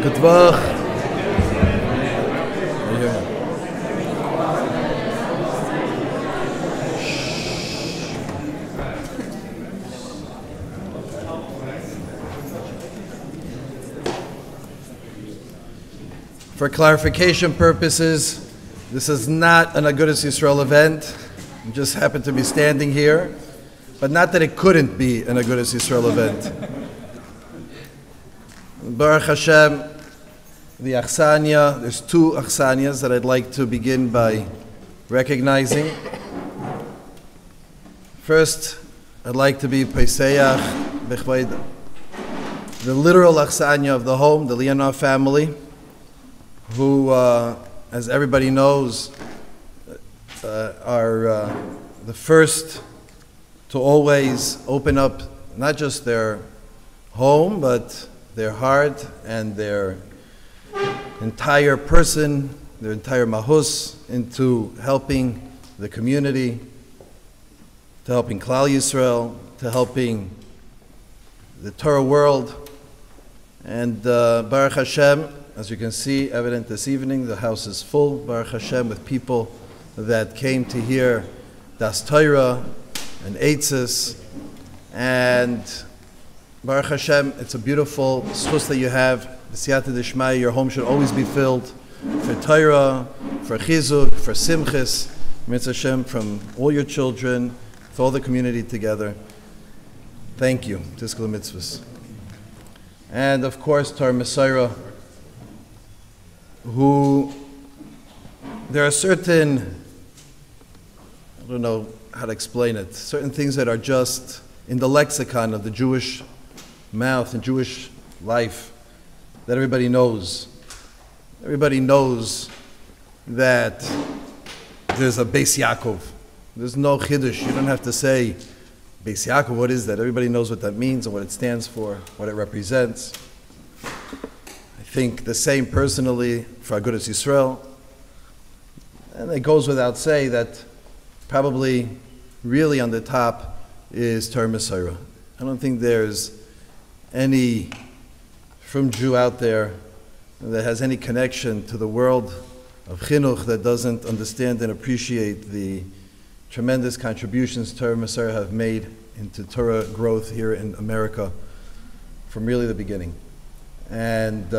Good Woche. For clarification purposes, this is not an Agudas Yisrael event. I just happen to be standing here, but not that it couldn't be an Agudas Yisrael event. Baruch Hashem, the Achsania, there's two Achsanias that I'd like to begin by recognizing. First, I'd like to be Pesach, the literal Achsania of the home, the Leonov family, who, as everybody knows, are the first to always open up not just their home, but their heart and their entire person, their entire mahus, into helping the community, to helping Klal Yisrael, to helping the Torah world. And Baruch Hashem, as you can see, evident this evening, the house is full, Baruch Hashem, with people that came to hear Das Torah and Eitzes. And Baruch Hashem, it's a beautiful schus that you have. B'siyata d'shmaya, your home should always be filled for Torah, for Chizuk, for Simchis, Mitzvah Hashem, from all your children, with all the community together. Thank you. Tizkul mitzvahs. And of course, Tar Messiah, who there are certain, I don't know how to explain it, certain things that are just in the lexicon of the Jewish mouth and Jewish life that everybody knows. Everybody knows that there's a Beis Yaakov. There's no Chiddush. You don't have to say, Beis Yaakov, what is that? Everybody knows what that means and what it stands for, what it represents. I think the same personally for Agudas Yisrael. And it goes without saying that probably really on the top is Torah Messiah. I don't think there's any from Jew out there that has any connection to the world of Chinuch that doesn't understand and appreciate the tremendous contributions Torah Messiah have made into Torah growth here in America from really the beginning. And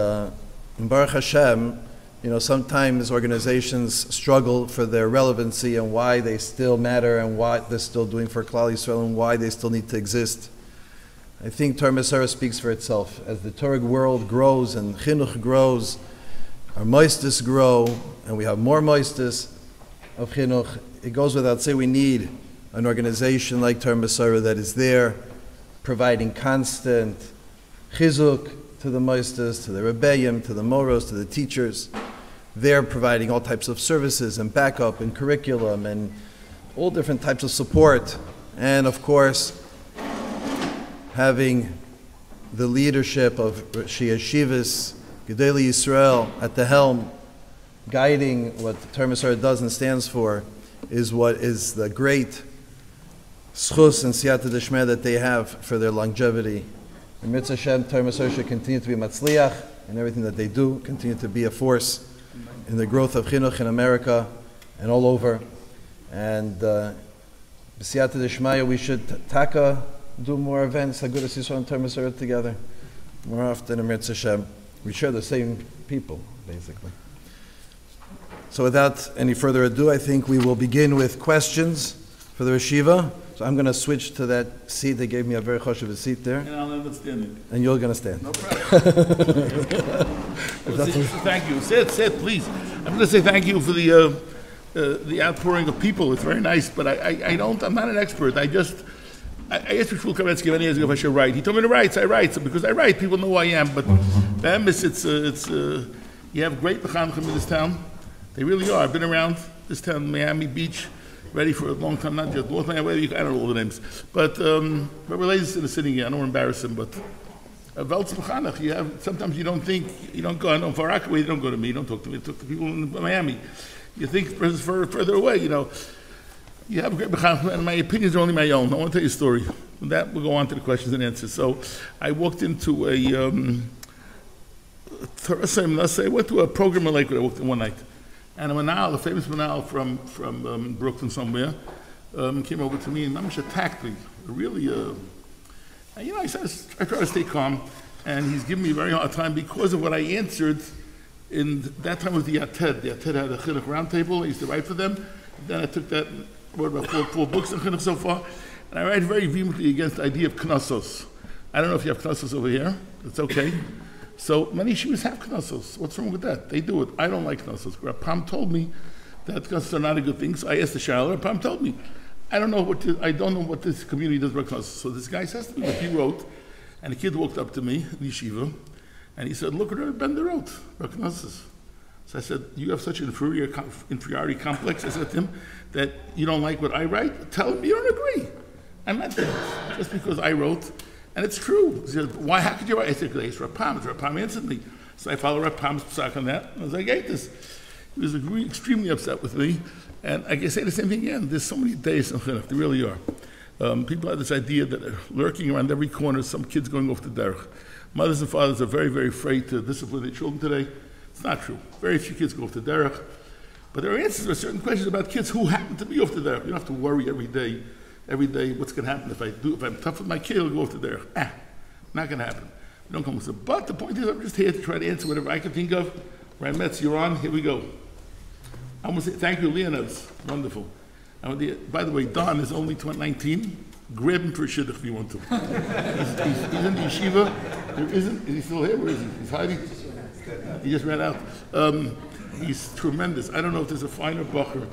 in Baruch Hashem, you know, sometimes organizations struggle for their relevancy and why they still matter and what they're still doing for Klal Yisrael and why they still need to exist. I think Torah Messiah speaks for itself. As the Torah world grows and Chinuch grows, our moistus grow, and we have more moistus of Chinuch. It goes without saying we need an organization like Torah Messiah that is there, providing constant chizuk to the moistus, to the rebbeim, to the moros, to the teachers. They're providing all types of services and backup and curriculum and all different types of support. And of course, having the leadership of Shia Shivas, Gedolei Yisrael at the helm, guiding what the Torah Messiah does and stands for, is what is the great schus and siyata d'shmeh that they have for their longevity. And Mitzvah Hashem, Torah Messiah should continue to be matzliach in everything that they do, continue to be a force in the growth of Chinuch in America and all over. And b'siyata d'shmaya, we should do more events, Agudas Yisrael and Torah Messiah together more often in Mitzvah Hashem. We share the same people, basically. So without any further ado, I think we will begin with questions for the Yeshiva. So I'm going to switch to that seat. They gave me a very choshev seat there. And I'll end up standing. And you're going to stand. No problem. Thank you. Say it, please. I'm going to say thank you for the outpouring of people. It's very nice, but I'm not an expert. I asked Shmuel Kavetsky many years ago if I should write. He told me to write, so I write. So because I write, people know who I am. But them, you have great mechanchim in this town. They really are. I've been around this town, Miami Beach, ready for a long time, not just long time, I don't know all the names. But relays in the city, I don't want to embarrass him, but Weltz Mechanach, you have, sometimes you don't think, you don't go, I know, far away, you don't go to me, you don't talk to me, you talk to people in Miami. You think further away, you know. You have a great mechanach, and my opinions are only my own. I want to tell you a story. With that, we'll go on to the questions and answers. So I walked into I went to a program in Lakewood. I worked one night. And a manal, a famous manal from Brooklyn somewhere, came over to me and Mamish attacked me. Really, I try to stay calm. And he's giving me a very hard time because of what I answered. In that time was the Yated. The Yated had a Chinuch roundtable. I used to write for them. Then I took that, wrote about four books on Chinuch so far. And I write very vehemently against the idea of knossos. I don't know if you have knossos over here. It's okay. So many yeshivas have knossos. What's wrong with that? They do it. I don't like knossos. Rapam told me that knossos are not a good thing. So I asked the Shiloh. Rapam told me, I don't know what this community does about knossos. So this guy says to me what he wrote. And the kid walked up to me in yeshiva, and he said, look what Rabbi Bender wrote about knossos. So I said, you have such an inferiority complex, I said to him, that you don't like what I write? Tell him you don't agree. I'm not that. Just because I wrote, and it's true. He said, why, how could you write? I said, because it's Rapam. Rapam answered me. So I followed Rapam's psak on that, and I was like, I hate this. He was extremely upset with me, and I can say the same thing again. There's so many days in Chinuch, there really are. People have this idea that are lurking around every corner, some kids going off the derech. Mothers and fathers are very, very afraid to discipline their children today. It's not true. Very few kids go off the derech. But there are answers to certain questions about kids who happen to be off the derech. You don't have to worry every day what's going to happen if I'm tough with my kid, he'll go off the derech. Not going to happen. We don't come with it. But the point is, I'm just here to try to answer whatever I can think of. Right, Metz, you're on. Here we go. I want to say thank you, Leonidas. Wonderful. By the way, Don is only 19. Grab him for a shidduch if you want to. He's in the yeshiva. Is he still here? Where is he? He's hiding? He just ran out. He's tremendous. I don't know if there's a finer bacher.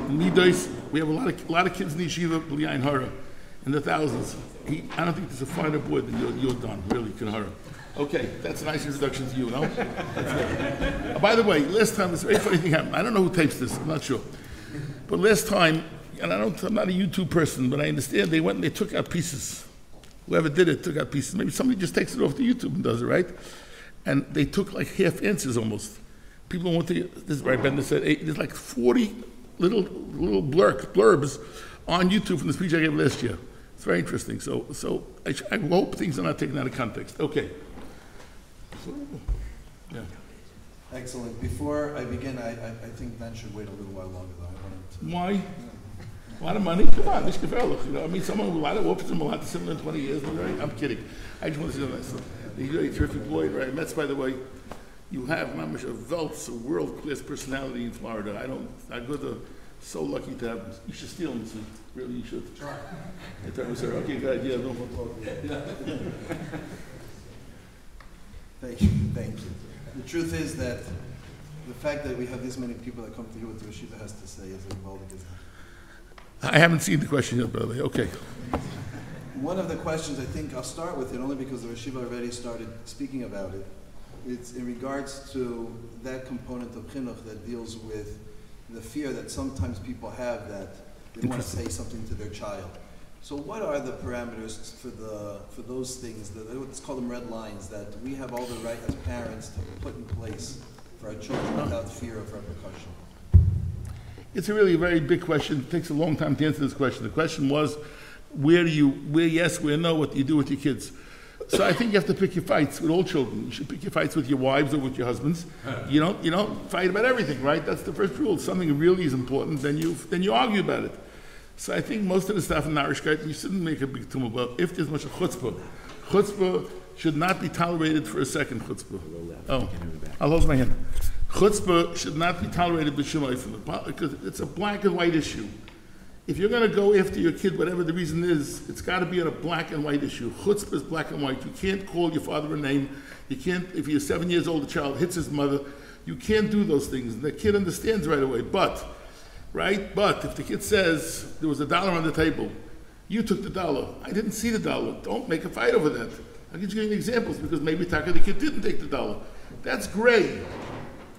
In Midos, we have a lot of kids in the yeshiva, B'li'ayin hara, in the thousands. I don't think there's a finer boy than you're Don, really, Kinhara. Okay, that's a nice introduction to you, no? By the way, last time, this very funny thing happened. I don't know who tapes this. I'm not sure. But last time, and I'm not a YouTube person, but I understand they went and they took out pieces. Whoever did it took out pieces. Maybe somebody just takes it off the YouTube and does it, right? And they took like half answers almost. People want to, this is Rabbi Bender said, there's like 40 little blurbs on YouTube from the speech I gave last year. It's very interesting. So I hope things are not taken out of context. Okay. So, yeah. Excellent. Before I begin, I think Dan should wait a little while longer, though. Why? A lot of money? Come on, this gefährlich. You know, I mean, someone with a lot of options, a lot of similar in 20 years. Right? I'm kidding. I just want to say this. He's a very terrific boy, right? Metz, by the way, you have Mamish a Welts, a world-class personality in Florida. I'm so lucky to have him. You should steal him, so really you should. Try. Okay, good idea. No more talking. Thank you. The truth is that the fact that we have this many people that come to hear what the Yeshiva has to say is involving business. I haven't seen the question yet, by the way. Okay. One of the questions, I think I'll start with it only because the Yeshiva already started speaking about it. It's in regards to that component of Chinuch that deals with the fear that sometimes people have that they want to say something to their child. So what are the parameters for those things, let's call them red lines, that we have all the right as parents to put in place for our children without fear of repercussion? It's a really very big question. It takes a long time to answer this question. The question was, where yes, where no, what do you do with your kids? So I think you have to pick your fights with all children. You should pick your fights with your wives or with your husbands. You don't fight about everything, right? That's the first rule. If something really is important, then you argue about it. So I think most of the stuff in Narishkeit, you shouldn't make a big tumor about if there's much of chutzpah. Chutzpah should not be tolerated for a second chutzpah. Oh, I'll hold my hand. Chutzpah should not be tolerated because it's a black and white issue. If you're going to go after your kid, whatever the reason is, it's got to be on a black and white issue. Chutzpah is black and white. You can't call your father a name. You can't, if you're 7 years old, the child hits his mother. You can't do those things. The kid understands right away. But if the kid says, there was $1 on the table, you took the $1. I didn't see the $1. Don't make a fight over that. I'll give you examples because maybe Taka, the kid didn't take the $1. That's gray.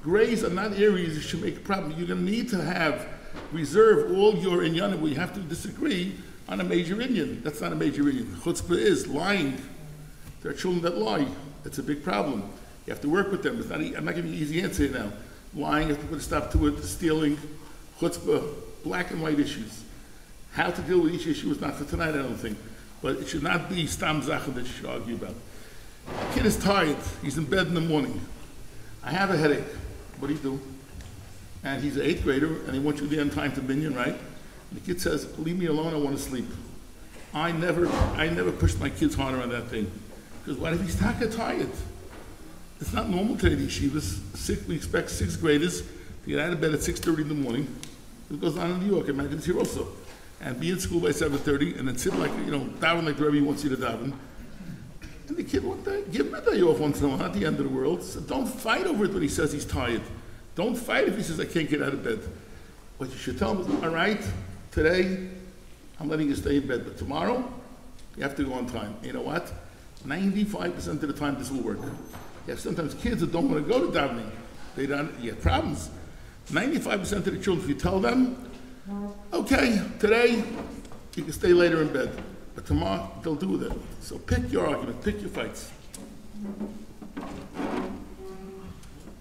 Grays are not areas you should make a problem. You're going to need to reserve all your inyanim where you have to disagree on a major inyan. That's not a major inyan. Chutzpah is lying. There are children that lie. That's a big problem. You have to work with them. I'm not giving you an easy answer now. Lying, you have to put a stop to it. Stealing, chutzpah, black and white issues. How to deal with each issue is not for tonight, I don't think. But it should not be stam zachen that you should argue about. The kid is tired. He's in bed in the morning. I have a headache. What do you do? And he's an 8th grader, and he wants you there in time to minyan, right? And the kid says, leave me alone, I want to sleep. I never pushed my kids harder on that thing. Because what if he's tired? It's not normal today, the yeshivas. We expect 6th graders to get out of bed at 6:30 in the morning. It goes on in New York, imagine it's here also. And be in school by 7:30, and then sit like, daven like the Rabbi wants you to daven. And the kid, give him a day off once in a while, not the end of the world. So don't fight over it when he says he's tired. Don't fight if he says, I can't get out of bed. What you should tell him is, all right, today, I'm letting you stay in bed, but tomorrow, you have to go on time. You know what? 95% of the time, this will work. You have sometimes kids that don't want to go to davening. You have problems. 95% of the children, if you tell them, okay, today, you can stay later in bed, but tomorrow, they'll do with it. So pick your argument, pick your fights.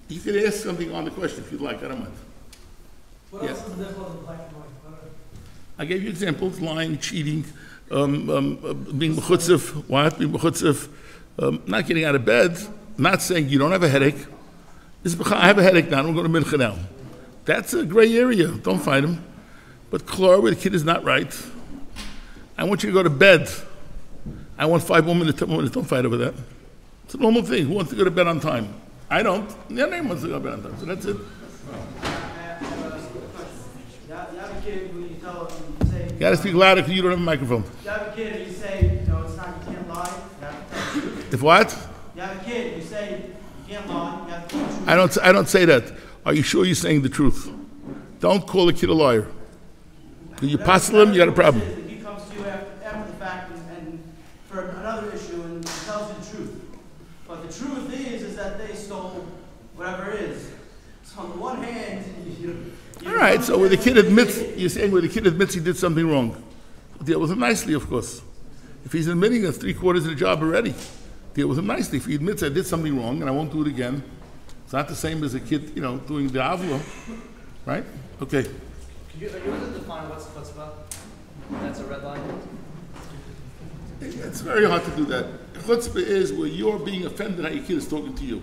You can ask something on the question if you'd like, I don't mind. What else is there for the black and white? I gave you examples: lying, cheating, being mechutzef, being mechutzef, not getting out of bed, not saying you don't have a headache. I have a headache now, I'm going to mincha now. That's a gray area, don't fight him. But Clara, where the kid is not right, I want you to go to bed. I want 5 more minutes, 10 more minutes, don't fight over that. It's a normal thing. Who wants to go to bed on time? I don't. The other name wants to go to bed on time, so that's it. You got to speak louder because you don't have a microphone. You have a kid and you say, it's not, you can't lie, you have to tell the truth. If what? You have a kid, you say, you can't lie, you have to tell the truth. I don't say that. Are you sure you're saying the truth? Don't call a kid a liar. Do you puzzle him, you got a problem. If he comes to you after the fact and for another issue and tells you the truth. But the truth is that they stole whatever it is. So on the one hand, all right, so where the kid admits, you're saying where the kid admits he did something wrong. Deal with him nicely, of course. If he's admitting that's 3/4 of the job already, deal with him nicely. If he admits I did something wrong and I won't do it again, it's not the same as a kid, doing the avla, right? Okay. Are you able to define what's chutzpah? That's a red line. It's very hard to do that. Chutzpah is where you're being offended how your kid is talking to you.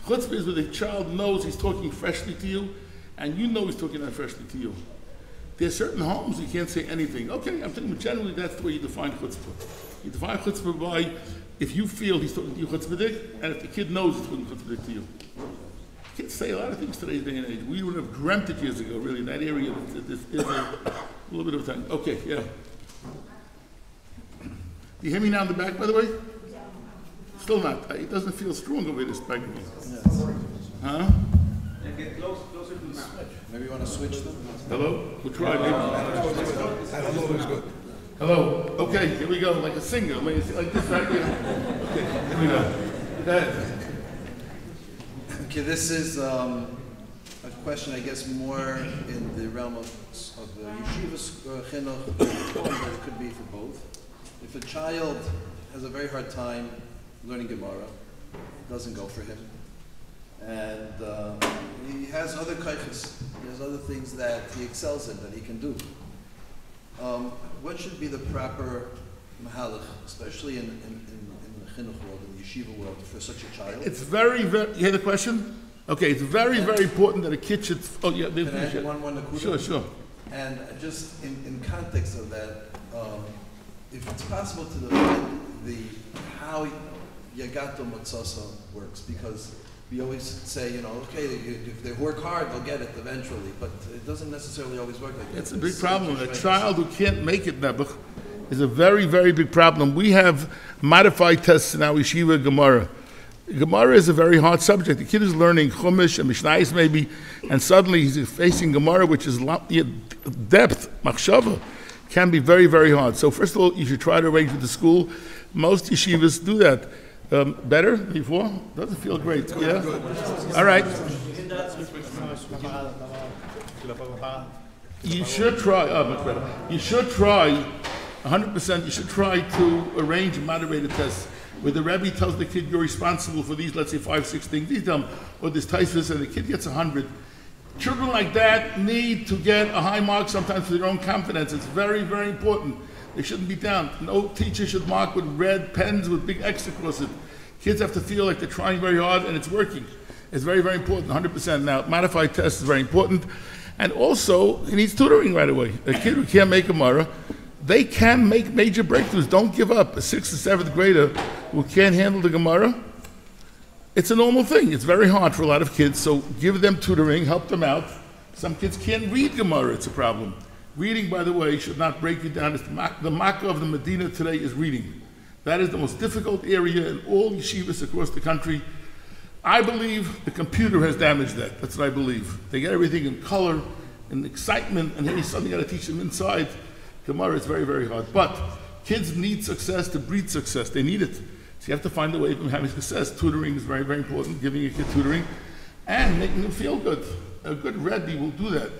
Chutzpah is where the child knows he's talking freshly to you, and you know he's talking that freshly to you. There's certain homes you can't say anything. Okay, I'm telling you, generally that's the way you define chutzpah. You define chutzpah by if you feel he's talking to you chutzpahdik, and if the kid knows he's talking chutzpahdik to you. Kids say a lot of things today's day and age. We would have dreamt it years ago, really, in that area. This is a little bit of time. Okay, yeah. Do you hear me now in the back, by the way? Still not. It doesn't feel strong over this back of me. Yes. Huh? Get closer to the switch. Maybe you want to switch them? Hello? We'll try, maybe. Hello. Hello? Okay, here we go, like a singer. Like this right here. Okay, here we go. Go ahead. Okay, this is a question, I guess, more in the realm of the yeshiva chinuch, but it could be for both. If a child has a very hard time learning Gemara, it doesn't go for him, and he has other kaiches, he has other things that he excels in, that he can do. What should be the proper mahalach, especially in the chinuch world, in the yeshiva world, for such a child? It's very, you hear the question? Okay, it's very, very important that a kid should, Can I add one nakuda? Sure. And just in context of that, if it's possible to define how Yagato Matzasa works, because we always say, okay, if they work hard, they'll get it eventually, but it doesn't necessarily always work like that. It's a big problem. A child who can't make it, Nebuch, is a very, very big problem. We have modified tests in our yeshiva Gemara. Gemara is a very hard subject. The kid is learning Chumash and Mishnayos maybe, and suddenly he's facing Gemara, which is depth, machshava, can be very, very hard. So first of all, you should try to arrange with the school. Most yeshivas do that. Better before? Doesn't feel great. Yeah? All right. You should try, much better. You should try, 100%, you should try to arrange moderated tests where the Rabbi tells the kid you're responsible for these, let's say 5, 6 things. These tell them, or this taisus, and the kid gets 100. Children like that need to get a high mark sometimes for their own confidence. It's very, very important. They shouldn't be down. No teacher should mark with red pens with big X across it. Kids have to feel like they're trying very hard and it's working. It's very, very important, 100%. Now, modified test is very important. And also, he needs tutoring right away. A kid who can't make Gemara, they can make major breakthroughs. Don't give up. A 6th or 7th grader who can't handle the Gemara, it's a normal thing. It's very hard for a lot of kids, so give them tutoring, help them out. Some kids can't read Gemara, it's a problem. Reading, by the way, should not break you down. It's the makkah of the Medina today is reading. That is the most difficult area in all yeshivas across the country. I believe the computer has damaged that. That's what I believe. They get everything in color and excitement, and hey, suddenly you got to teach them inside. Gemara is very, very hard. But kids need success to breed success. They need it. So you have to find a way of them having success. Tutoring is very, very important, giving a kid tutoring, and making them feel good. A good Rabbi will do that.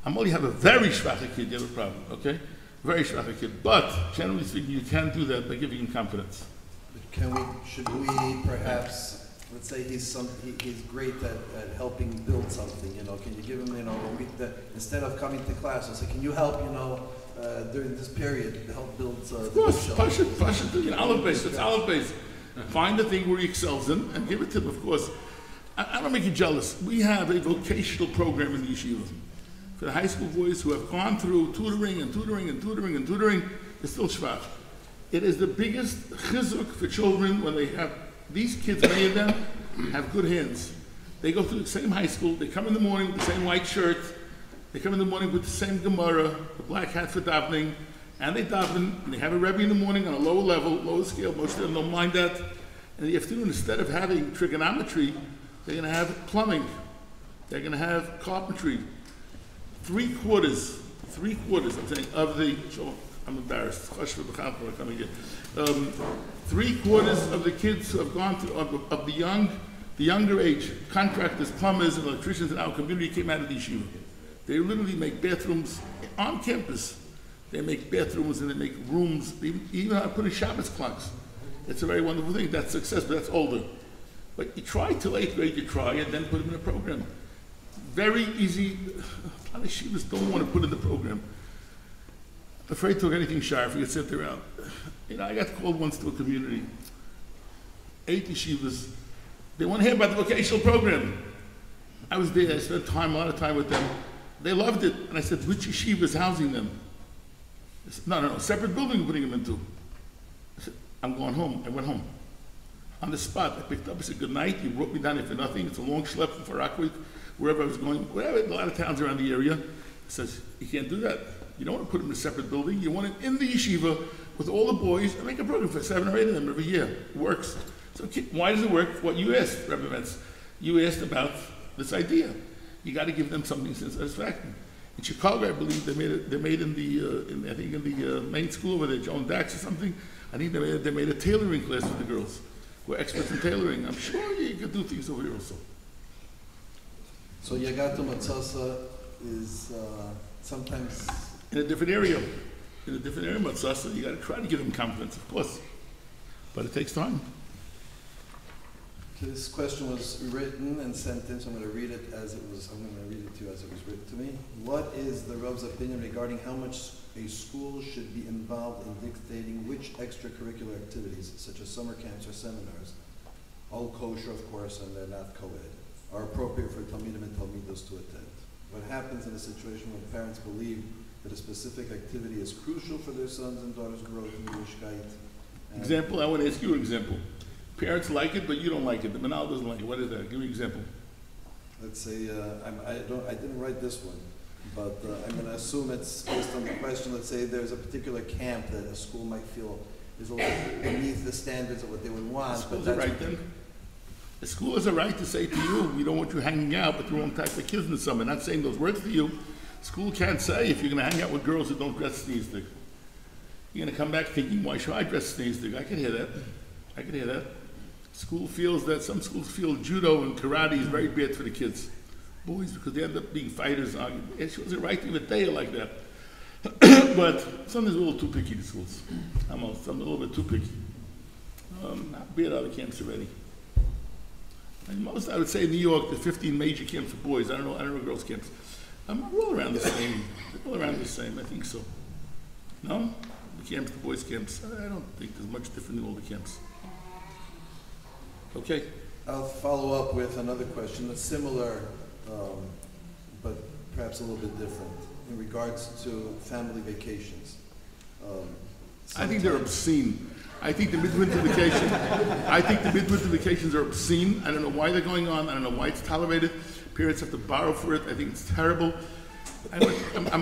I'm only have a very shvacha kid, you have a problem, okay? Very shvacha kid. But, generally speaking, you can do that by giving him confidence. Should we perhaps, let's say he's great at helping build something, can you give him, instead of coming to class, I'll say, can you help, during this period to help build of course, push it, olive base, it's olive base. Find the thing where he excels in and give it to him, of course. I don't make you jealous. We have a vocational program in the yeshiva for the high school boys who have gone through tutoring, it's still shvach. It is the biggest chizuk for children when they have, these kids, many of them, have good hands. They go through the same high school, they come in the morning with the same white shirt, they come in the morning with the same Gemara, the black hat for davening, and they daven, and they have a Rebbe in the morning on a lower level, lower scale, most of them don't mind that. And in the afternoon, instead of having trigonometry, they're going to have plumbing, they're going to have carpentry. Three quarters, I'm saying, of the, so I'm embarrassed, 3/4 of the kids who have gone through, of the younger age, contractors, plumbers, and electricians in our community came out of the yeshiva. They literally make bathrooms on campus. They make bathrooms and they make rooms. They even know how to put in Shabbos clocks. It's a very wonderful thing. That's success, but that's older. But you try till 8th grade, you try, and then put them in a program. Very easy. A lot of yeshivas don't want to put in the program. Afraid to talk anything sharp, you get sent around. I got called once to a community. 8 yeshivas. They want to hear about the vocational program. I was there, I spent a lot of time with them. They loved it. And I said, which yeshiva is housing them? They said, no, separate building we're putting them into. I said, I'm going home. I went home. On the spot, I picked up, I said, good night. You brought me down here for nothing. It's a long schlep from Far Rockaway, wherever I was going, a lot of towns around the area. He says, you can't do that. You don't want to put them in a separate building. You want it in the yeshiva with all the boys and make a program for 7 or 8 of them every year. It works. So why does it work? What you asked, Rabbi Metz. You asked about this idea. You got to give them something satisfactory. In Chicago, I believe they made in the main school over there, Joan Dax or something. I think they made a tailoring class for the girls who are experts in tailoring. I'm sure you could do things over here also. So Yagato Matzasa is sometimes in a different area. In a different area, Matzasa, you got to try to give them confidence, of course, but it takes time. This question was written and sent in, so I'm going to read it as it was. I'm going to read it to you as it was written to me. What is the Rav's opinion regarding how much a school should be involved in dictating which extracurricular activities, such as summer camps or seminars, all kosher, of course, and they're not co-ed, are appropriate for Talmidim and Talmidos to attend? What happens in a situation when parents believe that a specific activity is crucial for their sons and daughters' growth in Yiddishkeit? Example, I want to ask you an example. Parents like it, but you don't like it. The Manal doesn't like it. What is that? Give me an example. Let's say, I didn't write this one, but I'm going to assume it's based on the question. Let's say there's a particular camp that a school might feel is a little beneath the standards of what they would want. The school's a right then. The school has a right to say to you, we don't want you hanging out with the wrong type of kids in the summer. Not saying those words to you. School can't say if you're going to hang out with girls who don't dress sneezig. You're going to come back thinking, why should I dress sneezig? I can hear that. School feels that some schools feel judo and karate is very bad for the kids, boys, because they end up being fighters. It shows it right to even they are like that. But sometimes a little too picky, the schools. I'm a little bit too picky. I've been at other camps already. And most, I would say in New York, the 15 major camps for boys. I don't know girls' camps. We're all around the same. All around the same, I think so. No? The camps, the boys' camps. I don't think there's much different in all the camps. Okay. I'll follow up with another question that's similar, but perhaps a little bit different in regards to family vacations. I think they're obscene. I think the midwinter vacations are obscene. I don't know why they're going on. I don't know why it's tolerated. Parents have to borrow for it. I think it's terrible. I'm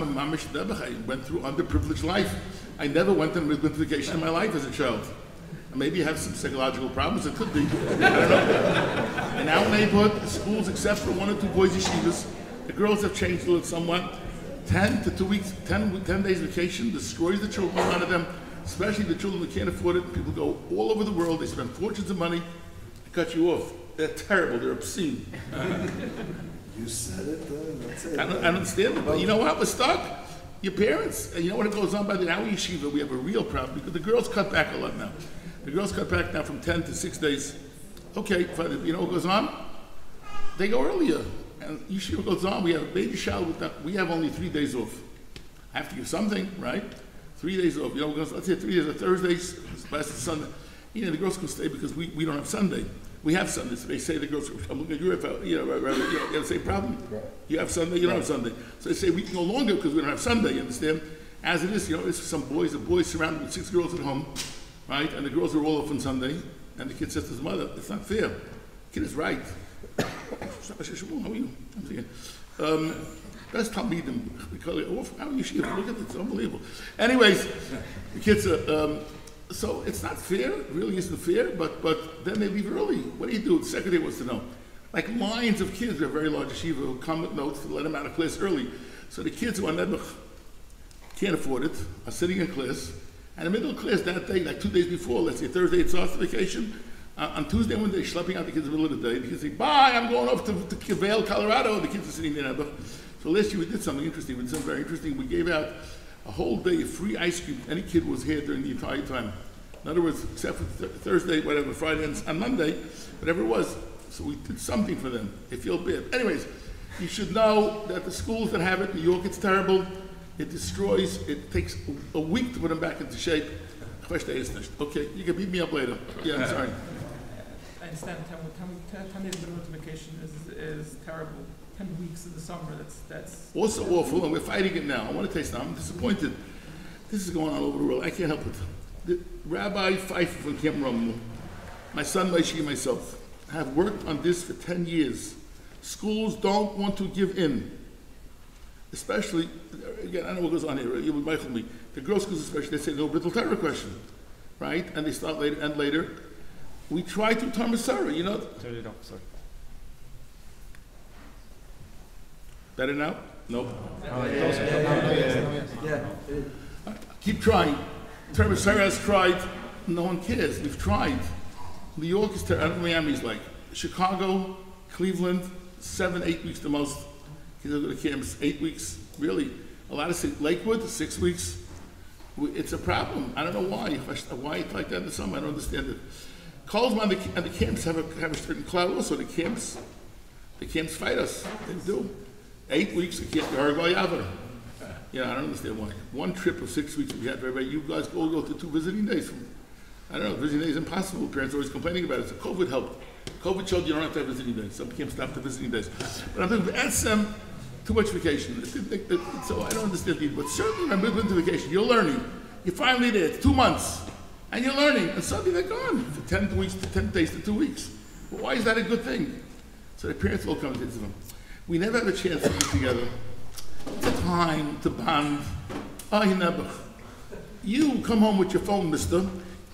a mamish debach. I went through underprivileged life. I never went on a midwinter vacation in my life as a child. Maybe I have some psychological problems. It could be. I don't know. In our neighborhood, schools, except for 1 or 2 boys' yeshivas, the girls have changed a little somewhat. 10 to 2 weeks, 10 days vacation destroys the children, a lot of them, especially the children who can't afford it. People go all over the world. They spend fortunes of money to cut you off. They're terrible. They're obscene. You said it, that's it. I don't understand it, but you know what? We're stuck. Your parents. And you know what it goes on by the our yeshiva? We have a real problem because the girls cut back a lot now. The girls cut back now from 10 to 6 days. Okay, you know what goes on? They go earlier. And yeshiva goes on. We have a baby shower with them. We have only 3 days off. I have to give something, right? 3 days off. You know, let's say 3 days of Thursdays, last Sunday. You know, the girls can stay because we don't have Sunday. We have Sunday. So they say the girls, I'm looking at you, you have the same problem. Right. You have Sunday, you don't have Sunday. So they say we can go longer because we don't have Sunday, you understand? As it is, you know, it's some boys, the boys surrounded with 6 girls at home, right? And the girls are all off on Sunday. And the kid says to his mother, it's not fair. The kid is right. How are you? I'm thinking, best tell me them. We call it off. How are you? Look at it. It's unbelievable. Anyways, the kids so it's not fair. It really isn't fair. But then they leave early. What do? The secretary wants to know. Like lines of kids, we have very large yeshiva who come with notes to let them out of class early. So the kids who are nebuch can't afford it are sitting in class. And the middle class that day, like 2 days before, let's say Thursday, it starts the vacation. On Tuesday, when they're schlepping out the kids in the middle of the day, the kids say, bye, I'm going off to Vail, Colorado. The kids are sitting there. So last year we did something interesting. We did something very interesting. We gave out a whole day of free ice cream to any kid who was here during the entire time. In other words, except for Thursday, whatever, Friday, and Monday, whatever it was. So we did something for them. They feel bad. Anyways, you should know that the schools that have it, New York, it's terrible. It destroys. It takes a week to put them back into shape. Okay, you can beat me up later. Yeah, I'm sorry. I understand 10 days of vacation is terrible. 10 weeks of the summer, that's also awful, and we're fighting it now. I want to tell you something. I'm disappointed. This is going on all over the world. I can't help it. The Rabbi Pfeiffer from Camp Rommel, my son Moshe and myself have worked on this for 10 years. Schools don't want to give in. Especially, again, I don't know what goes on here. You would Michael me. The girls' schools especially, they say no Brittle Torah question, right? And they start later and later. We try to Thomas Sarah, you know. Turn it off, sorry. Better now? Nope. Yeah. Keep trying. Thomas Sarah has tried. No one cares. We've tried. New York is terrible. Miami's like. Chicago, Cleveland, 7, 8 weeks the most. Kids go to camps, 8 weeks. Really. A lot of Lakewood, 6 weeks. It's a problem. I don't know why. Why it's like that in the summer, I don't understand it. Colesman and the camps have a certain cloud also. The camps fight us. They do. 8 weeks, the camp, yeah, I don't understand why. One trip of 6 weeks we had, Rabbi, you guys all go to 2 visiting days. I don't know, visiting days is impossible. Parents are always complaining about it. So COVID helped. COVID showed you don't have to have visiting days. Some camps stop the visiting days. But I'm thinking, that's too much vacation. So I don't understand it. But certainly when we went to vacation, you're learning. You're finally there. It's 2 months. And you're learning. And suddenly they're gone for 10 weeks to 10 days to 2 weeks. Well, why is that a good thing? So the parents will come to them. We never have a chance to be together. It's a time to bond. You come home with your phone, mister,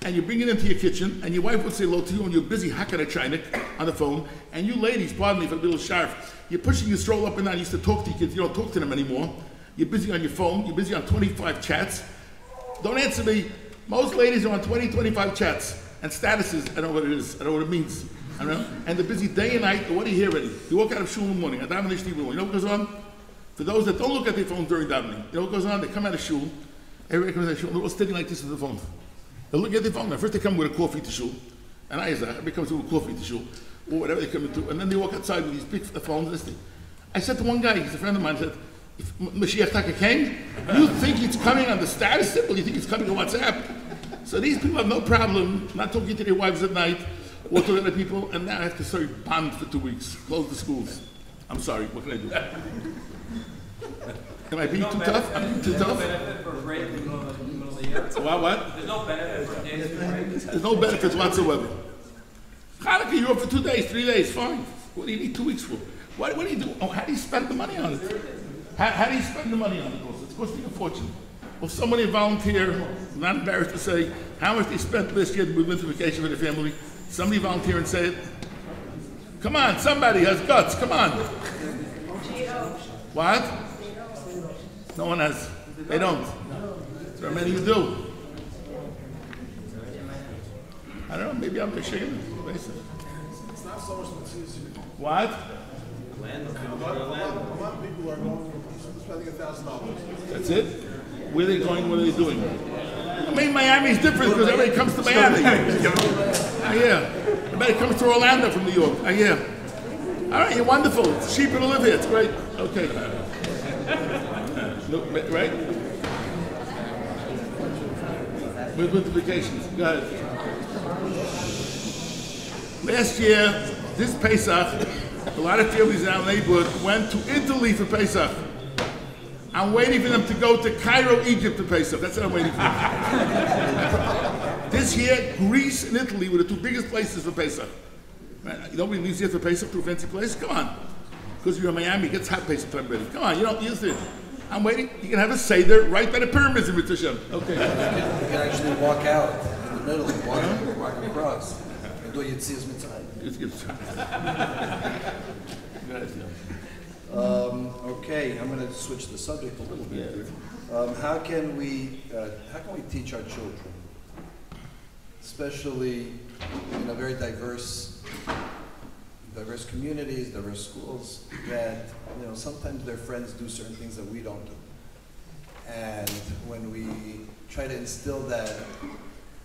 and you bring it into your kitchen, and your wife would say hello to you, and you're busy hacking a chinik on the phone, and you ladies, pardon me for a little sharp, you're pushing your stroll up and down. You used to talk to your kids. You don't talk to them anymore. You're busy on your phone. You're busy on 25 chats. Don't answer me. Most ladies are on 20, 25 chats and statuses. I don't know what it is. I don't know what it means. I don't know. And they're busy day and night. What do you hear already? You walk out of shul in the morning. You know what goes on? For those that don't look at their phones during davening, you know what goes on? They come out of shul. Everybody comes out of shul. They're all sitting like this at the phone. They look at their phone. Now, first they come with a coffee to shul. And everybody comes with a coffee to shul. Or whatever they come into. And then they walk outside with these big phones listening. I said to one guy, he's a friend of mine, I said, if Mashiach Taka came, you think he's coming on the status symbol? You think he's coming on WhatsApp? So these people have no problem not talking to their wives at night auto to other people, and now I have to serve bond for 2 weeks, close the schools. I'm sorry, what can I do? Am I being too tough? I'm being too There's no tough? benefit for break in the middle of the year. What? There's no benefit for days of break. There's no benefits whatsoever. Hanukkah, you're off for 2 days, 3 days, fine. What do you need 2 weeks for? What do you do? Oh, how do you spend the money on it? How do you spend the money on it? It's costing a fortune. Well, somebody volunteer, I'm not embarrassed to say, how much they spent this year with winter vacation for their family. Somebody volunteer and say it. Come on, somebody has guts, come on. What? No one has. They don't. There are many who do. I don't know, maybe I'm ashamed. It's not so much material. What? A lot of people are going, spending $1,000. That's it? Where are they going? What are they doing? I mean, Miami's different because everybody comes to Miami. I hear. Everybody comes to Orlando from New York. I hear. All right, you're wonderful. It's cheaper to live here. It's great. Okay. Look, right? With winter vacations. Go ahead. Last year, this Pesach, a lot of families in our neighborhood went to Italy for Pesach. I'm waiting for them to go to Cairo, Egypt for Pesach. That's what I'm waiting for. This year, Greece and Italy were the two biggest places for Pesach. Nobody leaves here for Pesach to a fancy place? Come on. Because you're in Miami, it gets hot Pesach time ready. Come on, you don't use it. I'm waiting. You can have a Seder right by the pyramids in Ritzhashem. Okay. You can actually walk out in the middle and walk across and do Yetzias Mitzrayim. Okay, I'm going to switch the subject a little bit here. How can we teach our children, especially in a very diverse communities, diverse schools, that sometimes their friends do certain things that we don't do, and when we try to instill that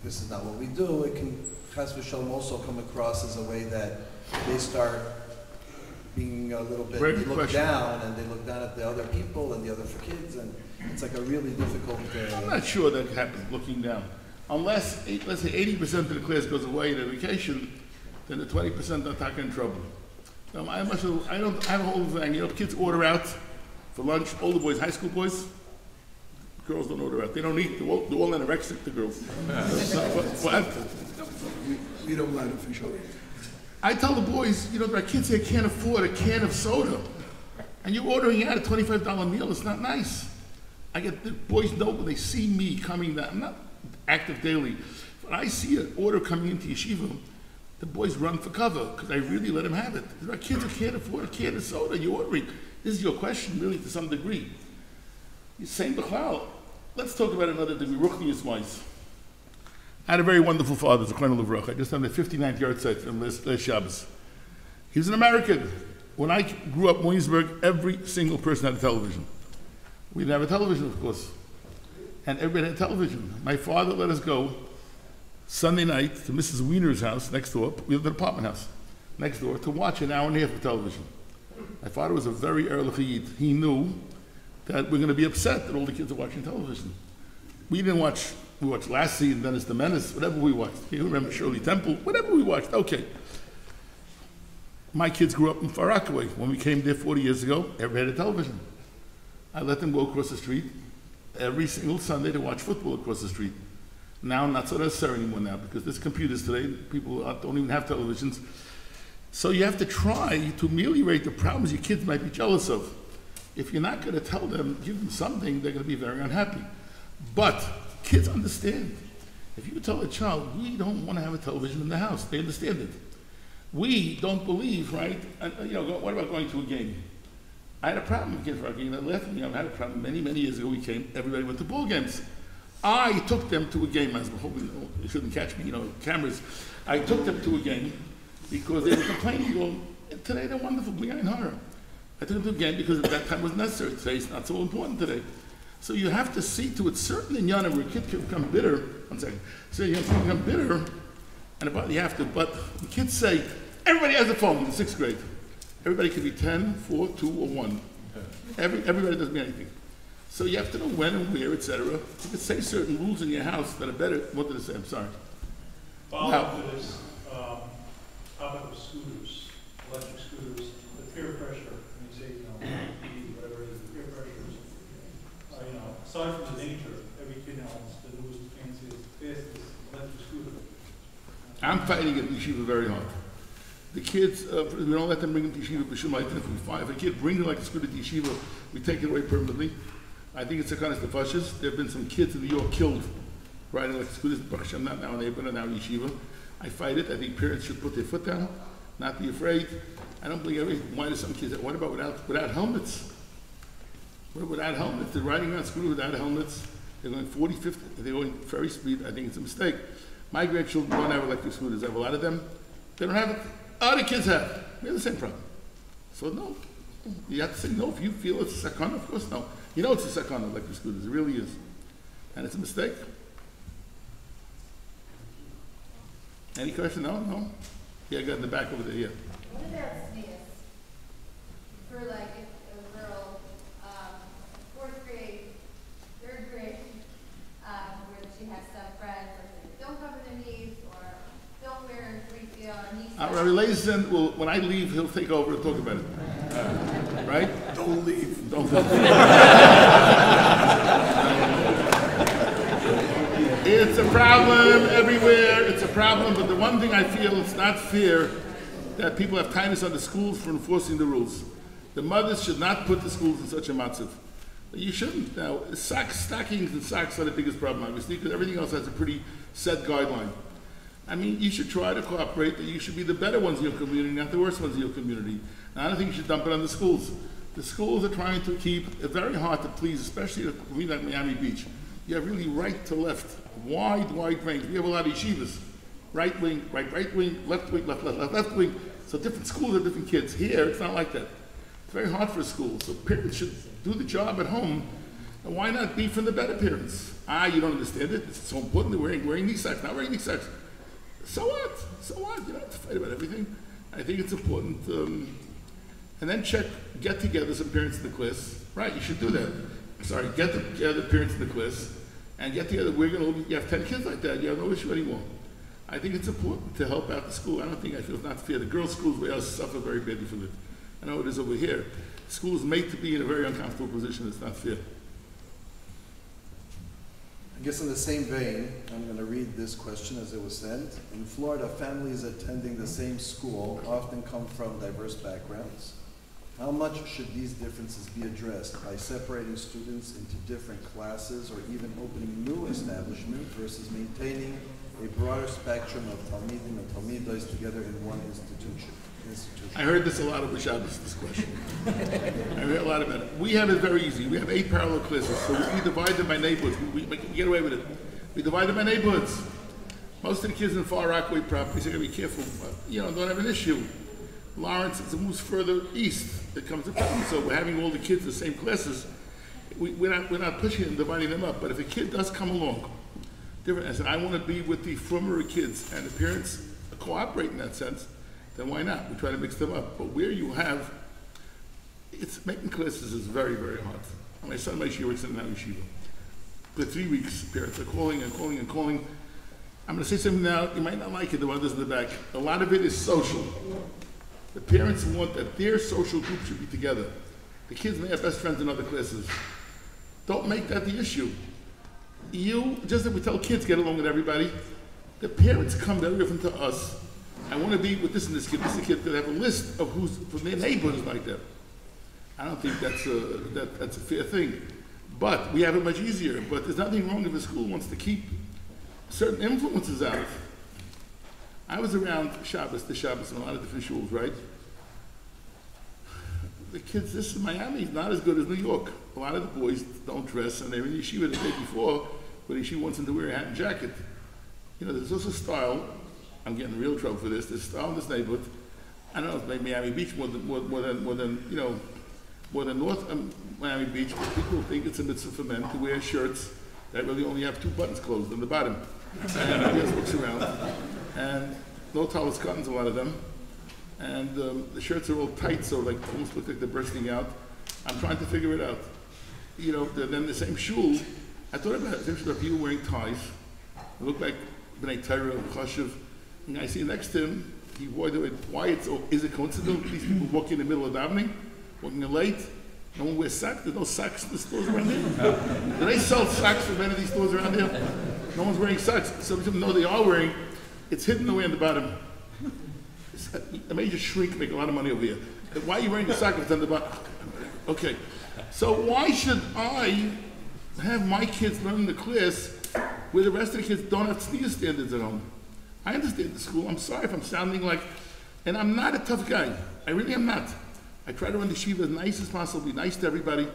this is not what we do, it can chas v'shalom also come across as a way that they start being a little bit, they look down and they look down at the other people and the other kids, and it's like a really difficult. I'm not sure that happens looking down, unless let's say 80% of the class goes away on vacation, then the 20% are talking in trouble. I don't have a whole thing. Kids order out for lunch. Older boys, high school boys, girls don't order out. They don't eat. They're all anorexic, the girls. What? We don't let it for sure. I tell the boys, there are kids here can't afford a can of soda, and you're ordering out a $25 meal. It's not nice. I get the boys know when they see me coming down. I'm not active daily, but I see an order coming into yeshiva. The boys run for cover because I really let them have it. There are kids who can't afford a can of soda. You're ordering. This is your question, really, to some degree. You're saying, B'chlal, let's talk about another degree. Ruchnius wise. I had a very wonderful father, Zechron Levrach. I just had the 59th yard set from last Shabbos. He was an American. When I grew up in Williamsburg, every single person had a television. We didn't have a television, of course. And everybody had a television. My father let us go Sunday night to Mrs. Wiener's house next door. We lived in an apartment house next door to watch an hour and a half of television. My father was a very early Yid. He knew that we're going to be upset that all the kids are watching television. We didn't watch. We watched Lassie and Dennis the Menace, whatever we watched. You remember Shirley Temple, whatever we watched, okay. My kids grew up in Far Rockaway. When we came there 40 years ago, everybody had a television. I let them go across the street every single Sunday to watch football across the street. Now, not so necessary anymore now, because there's computers today, people don't even have televisions. So you have to try to ameliorate the problems your kids might be jealous of. If you're not going to tell them, give them something, they're going to be very unhappy. But kids understand. If you tell a child, we don't want to have a television in the house, they understand it. We don't believe, right? And, what about going to a game? I had a problem with kids for a game. They laughed at me. I had a problem many, many years ago. Everybody went to ball games. I took them to a game. I was hoping they shouldn't catch me, cameras. I took them to a game because they were complaining. Today they're wonderful, behind horror. I took them to a game because at that time it was necessary. Today it's not so important today. So you have to see to it certain in Yana where a kid can become bitter. One second. So you have to become bitter, and about you have to. But the kids say, everybody has a phone in the 6th grade. Everybody can be 10, 4, 2, or 1. Everybody doesn't mean anything. So you have to know when and where, etc. You can say certain rules in your house that are better. What did I say? I'm sorry. Follow up to this. I'm fighting it in yeshiva very hard. The kids, we don't let them bring them to yeshiva. If a kid brings them like a scooter to yeshiva, we take it away permanently. I think it's a kind of nefashos. There have been some kids in New York killed riding like scooters. I'm not now in neighborhood, now in yeshiva. I fight it. I think parents should put their foot down, not be afraid. I don't believe everything. Why do some kids? What about without helmets? What without helmets? They're riding around scooters without helmets. They're going 40, 50. They're going very speed. I think it's a mistake. My grandchildren don't have electric scooters. I have a lot of them. They don't have it. Other kids have. We have the same problem. So no, you have to say no if you feel it's a sakana. Of course no. You know it's a sakana, electric scooters. It really is, and it's a mistake. Any question? No, no. Yeah, I got in the back over there. Yeah. What about sneakers? For like a girl, fourth grade, third grade, where she has some friends that don't cover their knees or don't wear knee socks. Rabbi Lazen will, when I leave, he'll take over and talk about it. Right? Don't leave. Don't leave. It's a problem everywhere. It's a problem, but the one thing I feel it's not fair that people have kindness on the schools for enforcing the rules. The mothers should not put the schools in such a matzav. You shouldn't. Now, stockings and socks are the biggest problem, obviously, because everything else has a pretty set guideline. I mean, you should try to cooperate that you should be the better ones in your community, not the worst ones in your community. Now, I don't think you should dump it on the schools. The schools are trying to keep it very hard to please, especially a community like Miami Beach. You have really right to left, wide range. We have a lot of yeshivas. Right wing, right wing, left wing, left wing. So different schools have different kids. Here, it's not like that. It's very hard for a school. So parents should do the job at home. And why not be from the better parents? You don't understand it. It's so important. They're wearing knee socks, not wearing knee socks. So what? So what? You don't have to fight about everything. I think it's important. And then get-togethers of parents in the class. Right, you should do that. Sorry, get together parents in the class and get together. You have 10 kids like that. You have no issue anymore. I think it's important to help out the school. I feel it's not fair. The girls' schools we also suffer very badly from it. I know it is over here. Schools made to be in a very uncomfortable position. It's not fair. I guess in the same vein, I'm going to read this question as it was sent. In Florida, families attending the same school often come from diverse backgrounds. How much should these differences be addressed by separating students into different classes or even opening new establishments versus maintaining a broader spectrum of Talmidim and Talmidas together in one institution? I heard this a lot over Shabbos, this question. I heard a lot about it. We have it very easy. We have 8 parallel classes, so we divide them by neighborhoods. We get away with it. We divide them by neighborhoods. Most of the kids in Far Rockaway properties are going to be careful, don't have an issue. Lawrence, as it moves further east, it comes to problem. So we're having all the kids in the same classes. We're not pushing them, dividing them up. But if a kid does come along, different, I said, I want to be with the former kids, and the parents cooperate in that sense, then why not? We try to mix them up. But where you have, it's making classes is very, very hard. My son, my yeshiva, works in an yeshiva. For 3 weeks, parents are calling and calling and calling. I'm going to say something now, you might not like it, the others in the back. A lot of it is social. The parents want that their social group should be together. The kids may have best friends in other classes. Don't make that the issue. Just like we tell kids get along with everybody, the parents come very often to us. I want to be with this and this kid, they have a list of who's from their neighborhoods like that. I don't think that's a fair thing. But we have it much easier. But there's nothing wrong if a school wants to keep certain influences out. I was around Shabbos in a lot of different shuls, right? The kids, this is Miami, not as good as New York. A lot of the boys don't dress, and they're in yeshiva the day before, but yeshiva wants them to wear a hat and jacket. There's also style. I'm getting in real trouble for this. There's style in this neighborhood. I don't know if maybe Miami Beach more than North Miami Beach, but people think it's a mitzvah for men to wear shirts that really only have 2 buttons closed on the bottom. And nobody else looks around. And no talis cottons, a lot of them. And the shirts are all tight, so almost look like they're bursting out. I'm trying to figure it out. Then the same shul, I thought about it. The same shul, people wearing ties. They look like B'nai Torah and Chashiv. And I see next to him, he wondered why is it coincidental? These people walk in the middle of davening, walking late. No one wears socks. There's no socks in the stores around here. Do they sell socks for many of these stores around here? No one's wearing socks. Some of them know they are wearing. It's hidden away on the bottom. I made you shrink, make a lot of money over here. Why are you wearing the sock if it's on the bottom? Okay. So why should I have my kids learn the class where the rest of the kids don't have sneeze standards at home? I understand the school. I'm sorry if I'm sounding like, and I'm not a tough guy. I really am not. I try to run the yeshiva as nice as possible, be nice to everybody.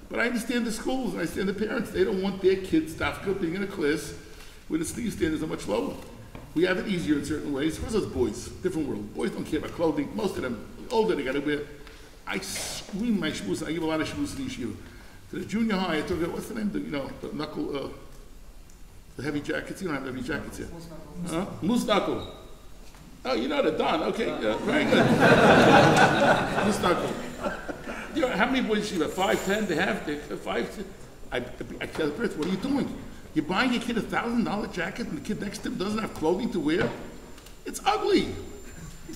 But I understand the schools, I understand the parents. They don't want their kids, Dafka, being in a class where the sneeze standards are much lower. We have it easier in certain ways. Where's those boys? Different world. Boys don't care about clothing. Most of them, older, they got to wear. I scream my shmuz. I give a lot of shmuz to the yeshiva. To the junior high, I took it, what's the name? The knuckle, the heavy jackets. You don't have heavy jackets here. Moose knuckle. Oh, you know the Don. Okay, very good. Moose knuckle. You know, how many boys yeshiva? 5, 10? They have 5. I tell the parents, what are you doing? You're buying your kid a $1,000 jacket and the kid next to him doesn't have clothing to wear? It's ugly.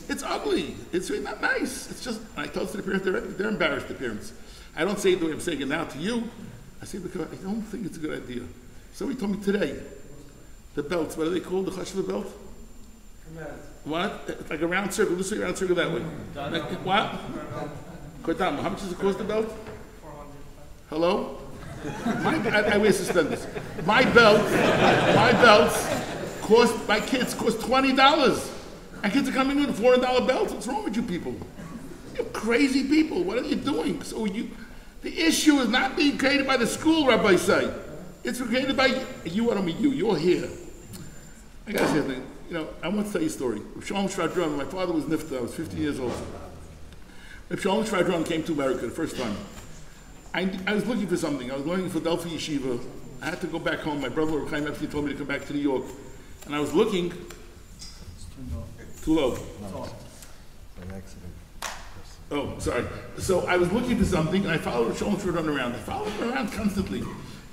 It's ugly. It's really not nice. It's just, I told the parents, they're embarrassed, the parents. I don't say it the way I'm saying it now to you. I say because I don't think it's a good idea. Somebody told me today, the belts, what are they called, the chashva belt? What? It's like a round circle, this way, round circle that way. Like, what? Kodama, how much does it cost, the belt? 400. Hello? I wear suspenders. My belts cost, my kids cost $20. And kids are coming in with $400 belts. What's wrong with you people? You're crazy people. What are you doing? So the issue is not being created by the school, Rabbi say. It's created by you. I don't mean you. You're here. I gotta say something. You know, I want to tell you a story. Shalom Shvadron, my father was nifta. I was 15 years old. Shalom Shvadron came to America the first time. I was looking for something. I was learning in Philadelphia Yeshiva. I had to go back home. My brother, Chaim Epstein, told me to come back to New York. And I was looking. Too low. Oh, sorry. So I was looking for something, and I followed Shalom Shvadron around. I followed him around constantly.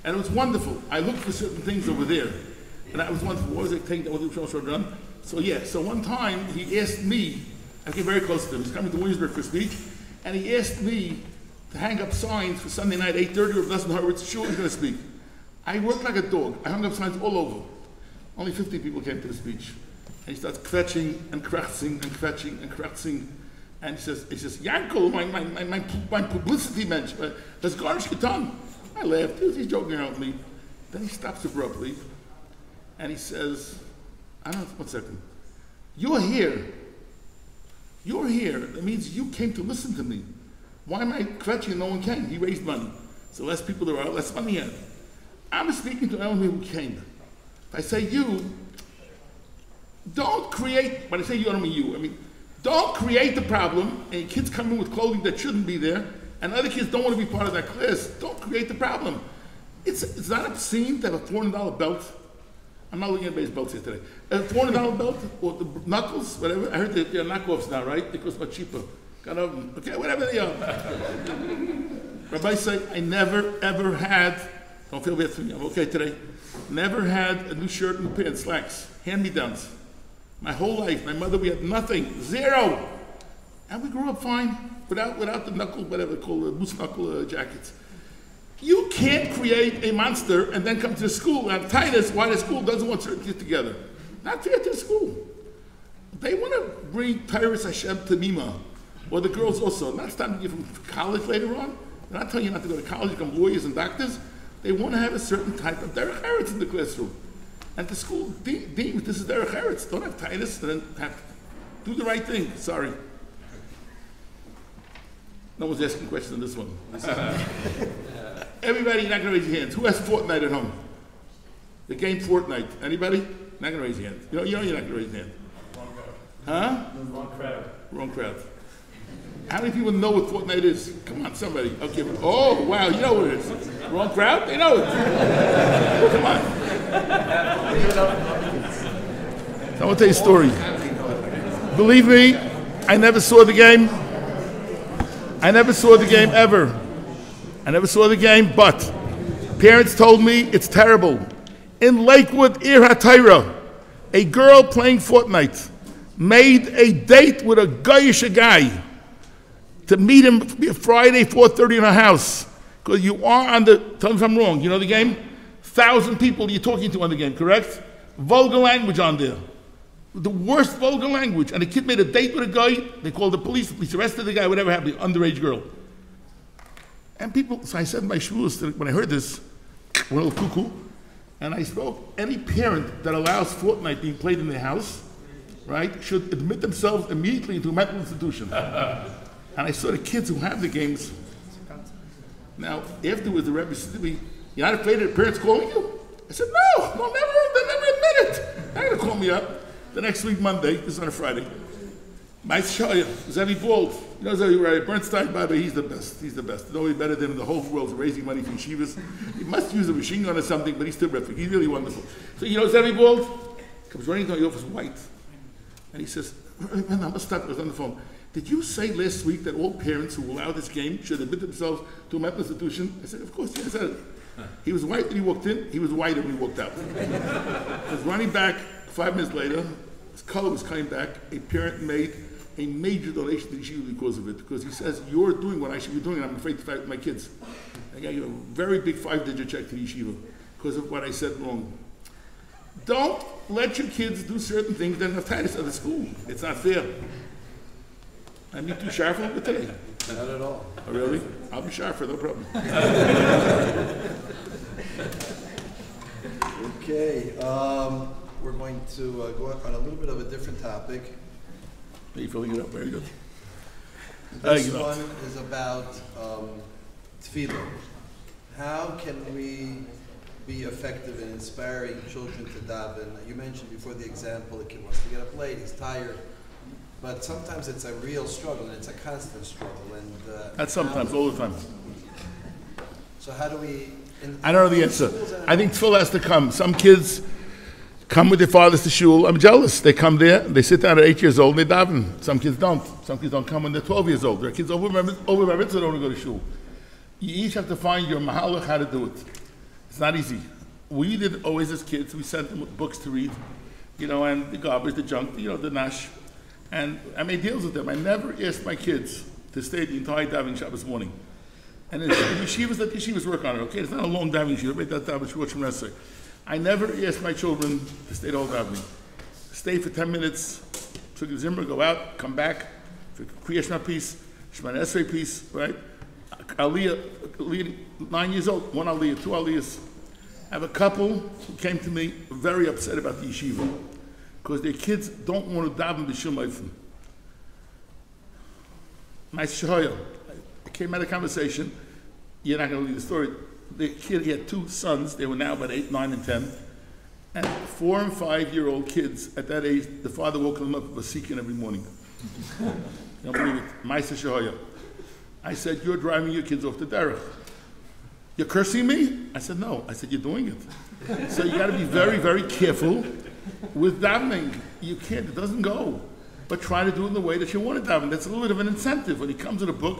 And it was wonderful. I looked for certain things over there. And I was wonderful. What was it taking that was Shalom Shvadron? So yeah, so one time he asked me, I came very close to him. He's coming to Williamsburg for a speech, and he asked me to hang up signs for Sunday night, 8:30, or Lesson Hurwitz Shul is going to speak. I worked like a dog. I hung up signs all over. Only 50 people came to the speech. And he starts kvetching and kratching and kvetching and kratching. And he says, Yaakov, my publicity mensch, does garnish your tongue. I laughed. He's joking around with me. Then he stops abruptly. And he says, I don't know, 1 second. You're here. You're here. That means you came to listen to me. Why am I kvetching and no one came? He raised money. So less people there are, less money he had. I'm speaking to anyone who came. If I say you, don't create, when I say you, I don't mean you. I mean, don't create the problem, and kids come in with clothing that shouldn't be there, and other kids don't want to be part of that class. Don't create the problem. It's not obscene to have a $400 belt. I'm not looking at base belts here today. A $400 belt, or the knuckles, whatever. I heard they're knockoffs now, right? They cost much cheaper. Okay, whatever they are. Rabbi say, I never, ever had, don't feel bad for me, I'm okay today, never had a new shirt and pants, slacks, hand-me-downs. My whole life, my mother, we had nothing, 0. And we grew up fine, without the knuckle, whatever they call the moose knuckle jackets. You can't create a monster and then come to the school and tie us why the school doesn't want certain kids together. Not fair to the school. They want to bring Tyrus Hashem to Mima. Or the girls also, not stopping you from college later on. They're not telling you not to go to college, become lawyers and doctors. They want to have a certain type of derech eretz in the classroom. And the school deems this is derech eretz. Don't have Titus and then have do the right thing. Sorry. No one's asking questions on this one. Everybody, not going to raise your hands. Who has Fortnite at home? The game Fortnite. Anybody? Not going to raise your hand. You know you're not going to raise your hand. Huh? Wrong crowd. Wrong crowd. How many people know what Fortnite is? Come on, somebody. Okay. Oh, wow, you know what it is. Wrong crowd? They know it. Come on. So I want to tell you a story. Believe me, I never saw the game. I never saw the game ever. I never saw the game, but parents told me it's terrible. In Lakewood, Ir HaTorah, a girl playing Fortnite made a date with a Goyish guy to meet him Friday, 4:30 in her house. Because you are on the, tell me if I'm wrong, you know the game? 1,000 people you're talking to on the game, correct? Vulgar language on there. The worst vulgar language. And the kid made a date with a guy. They called the police arrested the guy, whatever happened, underage girl. And people, so I said to my shvuos, when I heard this, went a little cuckoo, and I spoke, any parent that allows Fortnite being played in their house, right, should admit themselves immediately into a mental institution. And I saw the kids who have the games. Now, afterwards, the Rabbi said to me, "You're not afraid of the parents calling you?" I said, "No, they'll never admit it. They're going to call me up the next week, Monday. This is on a Friday. My Shaya, Zevi Bald. You know Zevi, right? Bernstein, Baba, he's the best. He's the best. Nobody better than him in the whole world raising money for yeshivas. He must use a machine gun or something, but he's terrific. He's really wonderful. So, you know Zevi Bald? Comes running to my office white. And he says, "Man, I must stop." I was on the phone. "Did you say last week that all parents who allow this game should admit themselves to a mental institution?" I said, "Of course, yes, I said it." He was white when he walked in. He was whiter when he walked out. I was running back 5 minutes later. His color was coming back. A parent made a major donation to the yeshiva because of it. Because he says, "You're doing what I should be doing, and I'm afraid to fight with my kids." I got you a very big 5-digit check to the yeshiva because of what I said wrong. Don't let your kids do certain things that have tightness at the school. It's not fair. I'm too sharp for it today. Not at all. Oh, really? I'll be sharper, no problem. Okay, we're going to go on a little bit of a different topic. Are you filling it up? Very good. This one is about tefillah. How can we be effective in inspiring children to daven? You mentioned before the example, the kid wants to get up late, he's tired. But sometimes it's a real struggle, and it's a constant struggle. And Not sometimes, all the time. So how do we... I don't know the answer. I think tefillah has to come. Some kids come with their fathers to shul. I'm jealous. They come there, they sit down at 8 years old, and they daven. Some kids don't. Some kids don't come when they're 12 years old. There are kids over my mitzvah don't want to go to shul. You each have to find your mahalach how to do it. It's not easy. We did always as kids. We sent them books to read, and the garbage, the junk, the nash. And I made deals with them. I never asked my kids to stay the entire davening Shabbos morning. And in yeshivas, let the yeshivas work on it, okay? It's not a long davening yeshiva. Make that davening watch from Nesser. I never asked my children to stay the whole davening. Stay for 10 minutes, took the Zimmer, go out, come back, for Kriya Shema piece, Shema Nesser piece, right? Aliyah, 9 years old, 1 Aliyah, 2 Aliyahs. I have a couple who came to me very upset about the yeshiva because their kids don't want to daven b'shum ofen. My shahoya, I came out of conversation. You're not going to read the story. The kid, he had 2 sons. They were now about 8, 9, and 10. And 4 and 5-year-old kids at that age, the father woke them up with a seeking every morning. You don't believe it. My shahoya. I said, "You're driving your kids off the derech. You're cursing me?" I said, "No." I said, "You're doing it." So you got to be very, very careful with davening. You can't, it doesn't go. But try to do it in the way that you want to daven. That's a little bit of an incentive. When he comes to the book,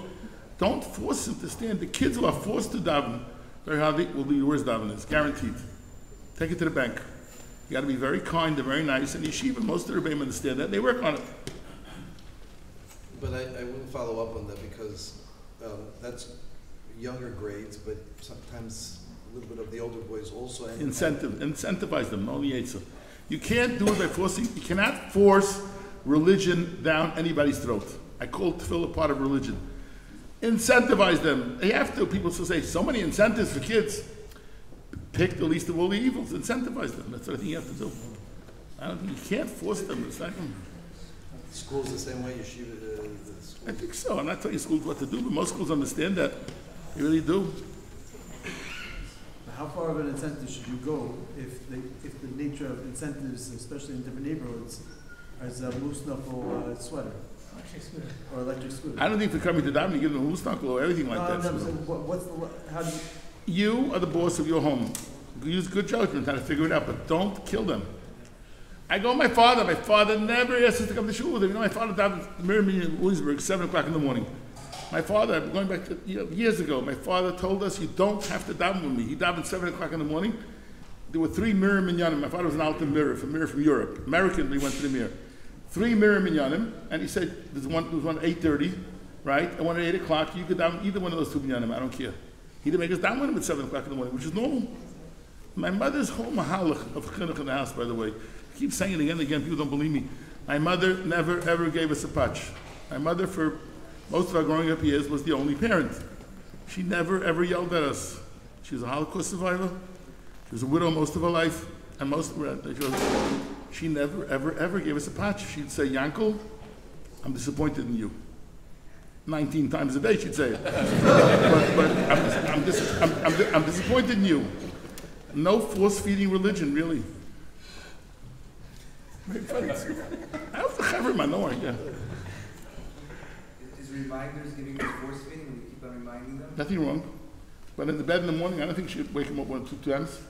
don't force him to stand. The kids who are forced to daven very hardly will be the worst daveners, guaranteed. Take it to the bank. You got to be very kind and very nice. And yeshiva, most of the Rebbeim understand that. They work on it. But I will follow up on that because that's younger grades, but sometimes a little bit of the older boys also. Incentivize them, only Yitzhak. You can't do it by forcing. You cannot force religion down anybody's throat. I call tefillah part of religion. Incentivize them. They have to. People still say, so many incentives for kids. Pick the least of all the evils. Incentivize them. That's what I think you have to do. I don't think you can't force them. It's not. School's the same way. Yeshiva. I think so. I'm not telling schools what to do, but most schools understand that. They really do. How far of an incentive should you go if the nature of incentives, especially in different neighborhoods, is a moose knuckle sweater? Or electric scooter. I don't think for coming to davening, you give them a moose knuckle or anything like that. You are the boss of your home. Use good judgment how to figure it out, but don't kill them. I go, my father never asked us to come to shul with him. My father davened Miriam in Williamsburg, 7 o'clock in the morning. My father, going back to years ago, my father told us, you don't have to daven with me. He davened 7 o'clock in the morning. There were 3 Mirror Minyanim. My father was an Alta Mirror from Europe. American, we went to the Mirror. 3 Mirror Minyanim, and he said, there was one at 8:30, right? And one at 8 o'clock. You could daven either one of those 2 Minyanim, I don't care. He didn't make us daven with him at 7 o'clock in the morning, which is normal. My mother's whole mahalach of chinuch in the house, by the way, I keep saying it again and again, people don't believe me. My mother never ever gave us a patch. My mother, for most of our growing up years, was the only parent. She never ever yelled at us. She was a Holocaust survivor. She was a widow most of her life, and she never ever ever gave us a patch. She'd say, Yankel, I'm disappointed in you. 19 times a day she'd say it. but I'm disappointed in you. No force-feeding religion, really. Very funny. I was a chaver man, don't worry, yeah. Is reminders giving us force-feeding and we keep on reminding them? Nothing wrong. But in the bed in the morning, I don't think she'd wake him up 1 or 2 times.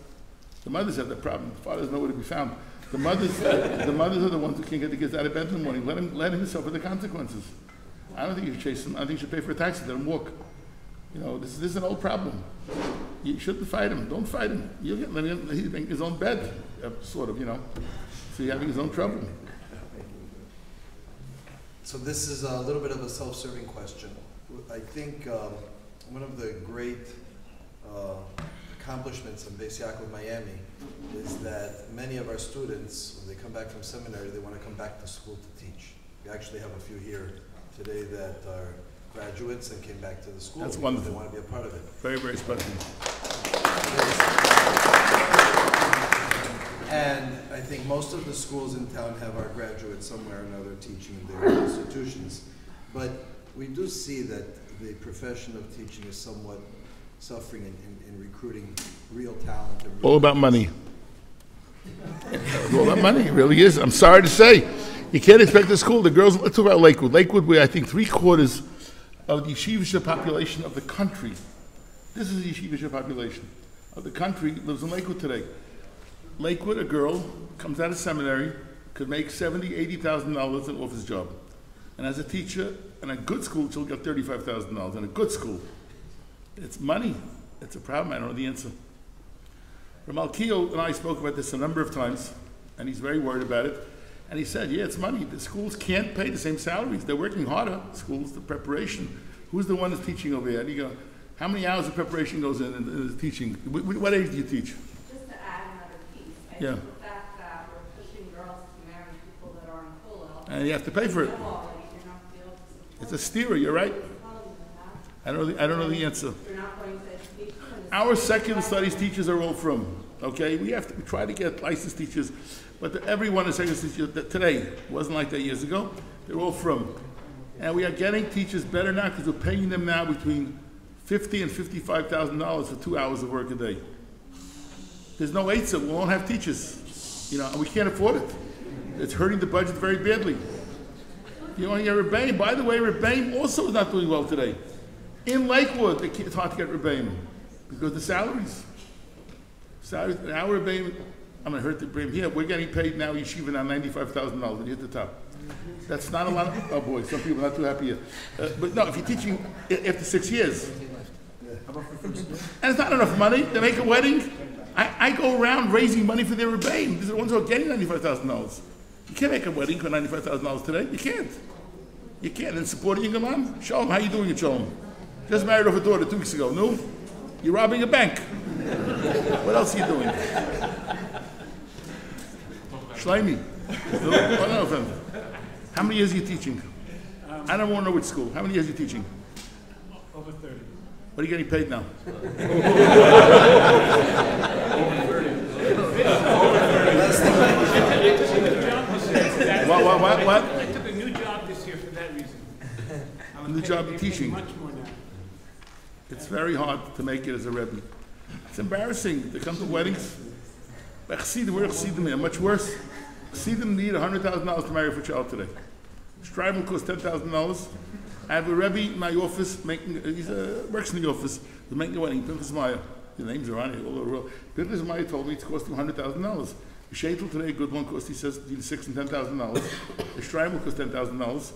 The mothers have that problem. The fathers nowhere to be found. The mothers are the ones who can't get the kids out of bed in the morning. Let him suffer the consequences. I don't think you should chase him. I think you should pay for a taxi, let him walk. You know, this is an old problem. You shouldn't fight him. Don't fight him. You'll get he's in his own bed, sort of, you know. So he's having his own trouble. So this is a little bit of a self-serving question. I think one of the great accomplishments in Beis Yaakov, Miami, is that many of our students, when they come back from seminary, they want to come back to school to teach. We actually have a few here today that are graduates and came back to the school. That's wonderful. They want to be a part of it. Very, very special. And I think most of the schools in town have our graduates somewhere or another teaching in their institutions. But we do see that the profession of teaching is somewhat suffering in recruiting real talent. And real all about money. It's all about money, it really is. I'm sorry to say. You can't expect the school. The girls, let's talk about Lakewood. Lakewood, where I think 3/4 of the yeshivish population of the country, this is the yeshivish population of the country, lives in Lakewood today. Lakewood, a girl comes out of seminary, could make $70,000, $80,000 an office job. And as a teacher in a good school, she'll get $35,000 in a good school. It's money. It's a problem. I don't know the answer. Ramalkio and I spoke about this a number of times, and he's very worried about it. And he said, yeah, it's money. The schools can't pay the same salaries. They're working harder, schools, the preparation. Who's the one that's teaching over here? And you go, how many hours of preparation goes in the teaching? What age do you teach? Just to add another piece, I Yeah. think the fact that we're pushing girls to marry people that are in Kollel. And you have to pay for it. You're not be able to support It's a steerer, you're right. I don't know the answer. You're not going to educate them. Our secular studies teachers are all from, okay? We have to try to get licensed teachers, but everyone is secular teachers today. It wasn't like that years ago. They're all from. And we are getting teachers better now because we're paying them now between $50,000 and $55,000 for 2 hours of work a day. There's no eitzah. We won't have teachers. You know, and we can't afford it. It's hurting the budget very badly. You know, Rabbi, by the way, Rabbi also is not doing well today. In Lakewood, it's hard to get Rabbi because the salaries. Our Rabbi, I'm going to hurt the Rabbi here. We're getting paid now, yeshiva now, $95,000 when you hit the top. That's not a lot of, oh boy, some people are not too happy here. But no, if you're teaching after 6 years, and it's not enough money, they make a wedding. I go around raising money for their Rabbi. These are the ones who are getting $95,000. You can't make a wedding for $95,000 today. You can't. You can't. And supporting your mom? Shalom, how you doing at Shalom? Just married off a daughter 2 weeks ago. No? You're robbing a bank. What else are you doing? Shlomi. How many years are you teaching? I don't want to know which school. How many years are you teaching? Over 30. What are you getting paid now? What? I took a new job this year for that reason. A new job teaching. Much more now. It's very hard to make it as a Rebbe. It's embarrassing to come to weddings. But Chassidim, we're Chassidim here, much worse. Chassidim need $100,000 to marry for a child today. Scribe will cost $10,000. I have a Rebbe in my office, works in the office, he's making a wedding, Pinchas Maya. The names are on it all over the world. Pinchas Maya told me it's cost him $100,000. The Shaitel today, a good one, cost, he says, between $6,000 and $10,000. The shrine will cost $10,000.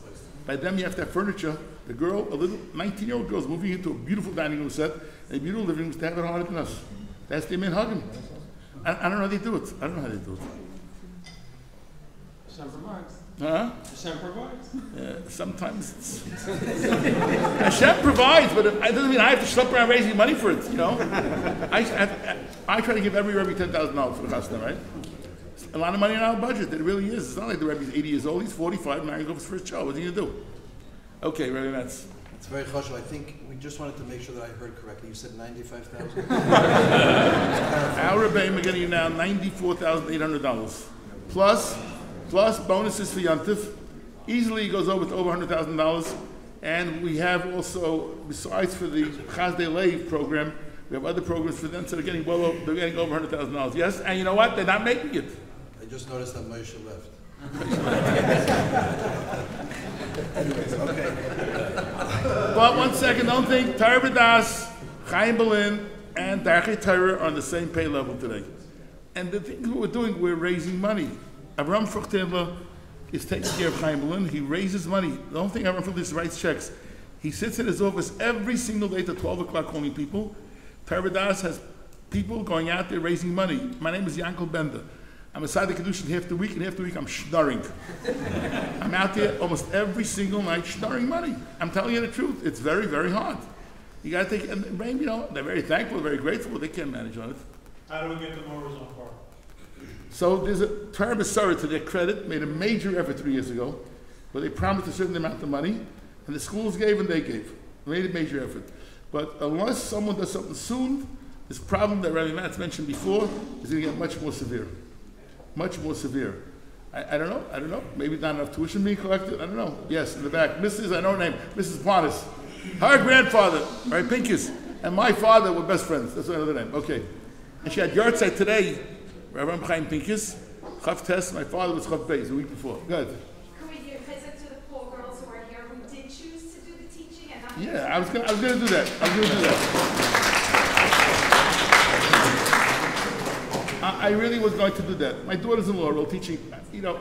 By then you have to have furniture. The girl, a little 19-year-old girl, is moving into a beautiful dining room set, and a beautiful living room, to have it harder than us. That's the main hugging. I don't know how they do it. I don't know how they do it. Hashem provides. Huh? Hashem provides. Sometimes it's Hashem provides, but it doesn't mean I have to schlep around raising money for it, you know? I try to give every Rebbe $10,000 for the chasna, right? a lot of money in our budget. It really is. It's not like the Rebbe's 80 years old. He's 45, now he goes for his child. What's he going to do? Okay, Rabbi Metz. It's very choshev. I think we just wanted to make sure that I heard correctly. You said 95,000? Our Rabbi are getting now $94,800. Plus bonuses for Yantif. Easily goes over to over $100,000. And we have also, besides for the Chazdei Leiv program, we have other programs for them, so they're getting over $100,000. Yes, and you know what? They're not making it. I just noticed that Moshe left. Anyways, okay. But 1 second, don't think Torah B'das, Chaim Berlin, and Darchei Torah are on the same pay level today. And the things we're doing, we're raising money. Avram Fruchtela is taking care of Chaim Berlin. He raises money. The only thing Avram Fruchtela writes checks. He sits in his office every single day till 12 o'clock calling people. Torah B'das has people going out there raising money. My name is Yaakov Bender. I'm a Sadiq Kedushin half the week, and half the week I'm schnorring. I'm out there almost every single night schnorring money. I'm telling you the truth. It's very, very hard. You got to take, and you know, they're very thankful, very grateful, but they can't manage on it. How do we get the mowers on par? So there's a Torah B'Sara, to their credit, made a major effort 3 years ago, where they promised a certain amount of money, and the schools gave and they gave. They made a major effort. But unless someone does something soon, this problem that Rabbi Matz mentioned before is going to get much more severe. Much more severe. I don't know. Maybe not enough tuition being collected. I don't know. Yes, in the back. Mrs. I know her name. Mrs. Panis. Her grandfather, right, Pinkus, and my father were best friends. That's another name. Okay. And she had yahrzeit today. Rabbi Chaim Pinkus, Chav Tes. My father was Chav Beis the week before. Good. Can we do a visit to the poor girls who are here who did choose to do the teaching and not? Yeah, I was gonna do that. I really was going to do that. My daughters-in-law are all teaching. You know,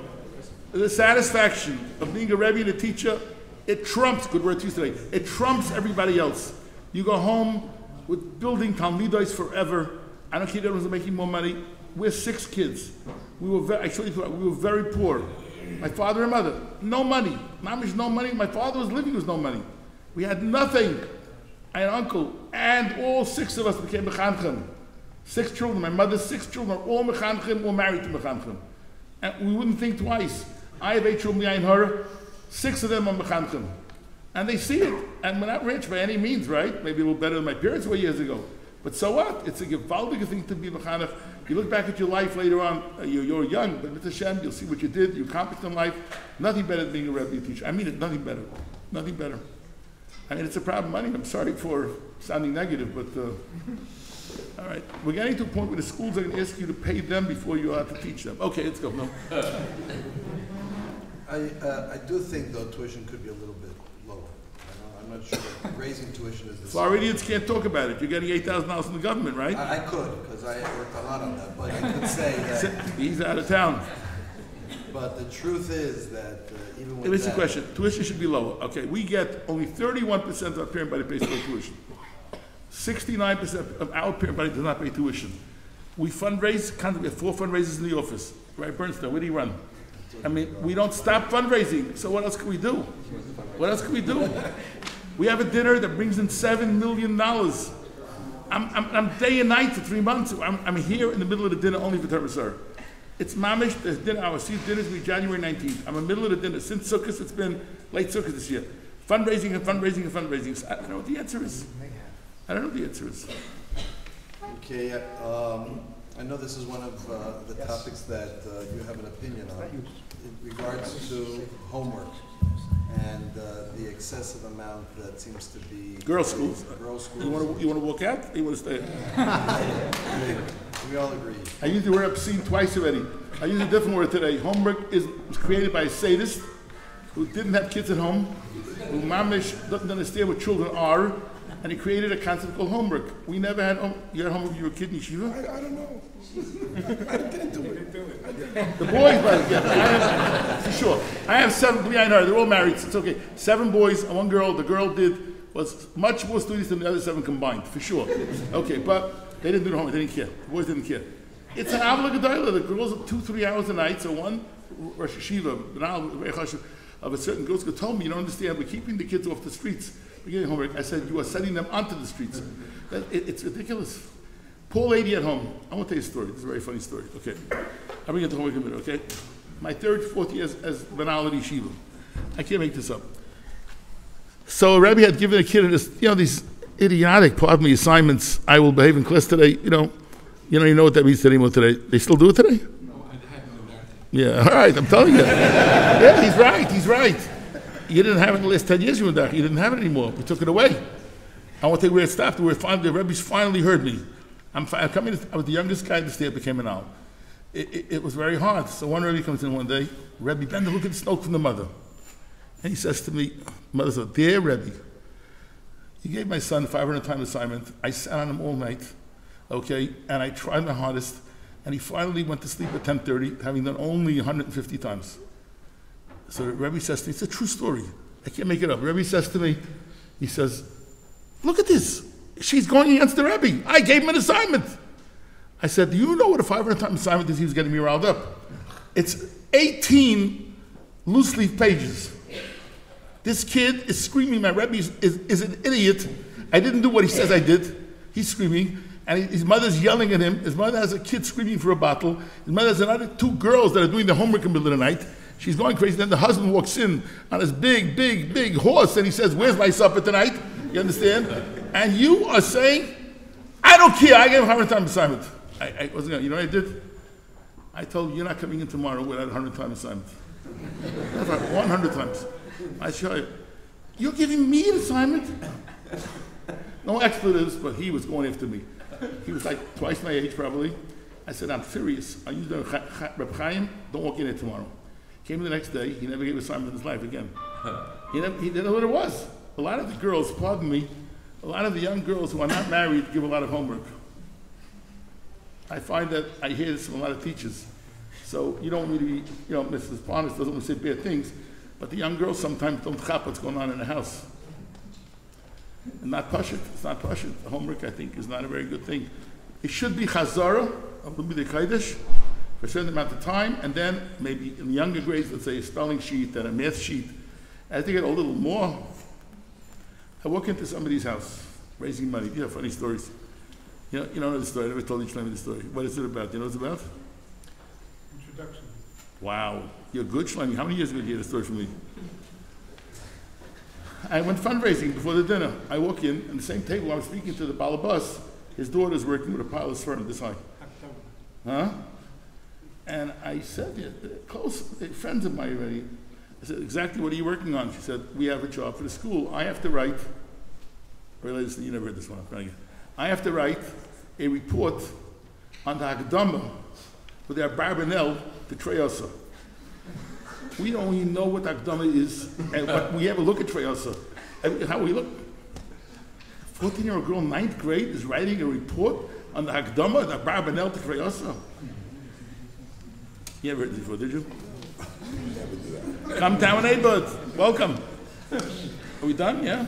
the satisfaction of being a Rebbe and a teacher, it trumps, good word to use today, it trumps everybody else. You go home with building Talmidos forever. I don't care if everyone's making more money. We're 6 kids. We were very poor. My father and mother, no money. Mamish, no money. My father was living with no money. We had nothing. I had an uncle, and all 6 of us became mechanchim. 6 children. My mother's 6 children are all mechanchim, all married to mechanchim. And we wouldn't think twice. I have 8 children behind her. 6 of them are mechanchim. And they see it. And we're not rich by any means, right? Maybe a little better than my parents were years ago. But so what? It's a gewaltige thing to be mechanech. You look back at your life later on, you're young, but with Hashem, you'll see what you did, you accomplished in life. Nothing better than being a Rebbe teacher. I mean it, nothing better. Nothing better. I mean, it's a problem money. I'm sorry for sounding negative, but all right. We're getting to a point where the schools are going to ask you to pay them before you are to teach them. Okay, let's go. No. I do think, though, tuition could be a little bit lower. I'm not sure. Raising tuition is the Floridians can't talk about it. You're getting $8,000 from the government, right? I could, because I worked a lot on that. But I could say that. He's out of town. But the truth is that even with Listen, question. Tuition should be lower. Okay, we get only 31% of our parent body pays for tuition. 69% of our parent body does not pay tuition. We fundraise. We have 4 fundraisers in the office. Right, Bernstein, where do you run? I mean, we don't stop fundraising. So what else can we do? What else can we do? We have a dinner that brings in $7 million. I'm day and night for 3 months. I'm here in the middle of the dinner only for Torah B'Sara. It's mamish. The dinner. Our dinner is January 19th. I'm in the middle of the dinner since Sukkot. It's been late Sukkot this year. Fundraising and fundraising and fundraising. So I don't know what the answer is. Okay. I know this is one of the topics that you have an opinion on in regards to homework and the excessive amount that seems to be girls' schools. You want to walk out? Or you want to stay? We all agree. I used the word obscene twice already. I used a different word today. Homework was created by a sadist who didn't have kids at home, who mamish doesn't understand what children are, and he created a concept called homework. We never had you had homework when you were a kid in yeshiva? I don't know. I didn't do it. The boys, for sure. I have 7 behind her. They're all married. So it's okay. 7 boys and 1 girl. The girl was much more studious than the other 7 combined, for sure. Okay, but they didn't do the homework. They didn't care. The boys didn't care. It's an avla gedola. The girls are 2-3 hours a night. So one Rosh Hashiva of a certain girl told me, you don't understand. We're keeping the kids off the streets. We're getting homework. I said, you are sending them onto the streets. It's ridiculous. Poor lady at home. I want to tell you a story. This is a very funny story. Okay. I'll bring it to homework in a minute, okay? My third, fourth year as Benal in Yeshiva. I can't make this up. So Rabbi had given a kid this, these idiotic, pardon me, assignments. I will behave in class today. You know what that means anymore today. They still do it today? No, I haven't learned. Yeah, all right, I'm telling you. Yeah, he's right. You didn't have it in the last 10 years, you didn't have it anymore. We took it away. I want to tell you where it stopped. The Rebbe's finally heard me. I was the youngest guy in the state, became an owl. It was very hard. So one Rebbe comes in one day, Rebbe, bend to look at the smoke from the mother. And he says to me, mother said, dear Rebbe, you gave my son 500 time assignment. I sat on him all night, okay, and I tried my hardest, and he finally went to sleep at 10:30, having done only 150 times. So the Rebbe says to me, it's a true story. I can't make it up. The Rebbe says to me, he says, look at this. She's going against the Rebbe. I gave him an assignment. I said, do you know what a 500 time assignment is? He was getting me riled up. It's 18 loose leaf pages. This kid is screaming, my Rebbe is an idiot. I didn't do what he says I did. He's screaming, and his mother's yelling at him. His mother has a kid screaming for a bottle. His mother has another 2 girls that are doing their homework in the middle of the night. She's going crazy. Then the husband walks in on his big horse, and he says, where's my supper tonight? You understand? And you are saying, I don't care. I gave him a 100 time assignment. I wasn't going to, you know what I did? I told him, you're not coming in tomorrow without a 100 time assignment. 100 times. I show you. You're giving me an assignment? No expletives, but he was going after me. He was like twice my age, probably. I said, I'm furious. I used Reb Chaim, don't walk in there tomorrow. Came the next day, he never gave an assignment in his life again. He didn't know what it was. A lot of the girls, pardon me, a lot of the young girls who are not married give a lot of homework. I find that I hear this from a lot of teachers. So you don't want me to be, Mrs. Parnas doesn't want to say bad things, but the young girls sometimes don't chap what's going on in the house. And not push it. It's not push it. The homework, I think, is not a very good thing. It should be chazara, of the Kodesh, for a certain amount of time, and then maybe in the younger grades, let's say a spelling sheet and a math sheet. As they get a little more, I walk into somebody's house, raising money. These are funny stories. You don't know the story. I never told you the story. What is it about? You know what it's about? Introduction. Wow. You're good, Shlomi. How many years ago did you hear the story from me? I went fundraising before the dinner. I walk in, and the same table, I was speaking to the balabas. His daughter's working with a pilot's firm this high. Huh? And I said, they're close, they're friends of mine already. I said, exactly what are you working on? She said, we have a job for the school. I have to write, you never heard this one, I have to write a report on the Hagdama with our Barbanel to Treyasa. We don't even know what Hagdama is, but we have a look at Treyasa. How we look? 14-year-old girl, 9th grade, is writing a report on the Hagdama, the Barbanel to Treyasa. You ever heard this before, did you? Come down, neighborhood. Welcome. Are we done? Yeah?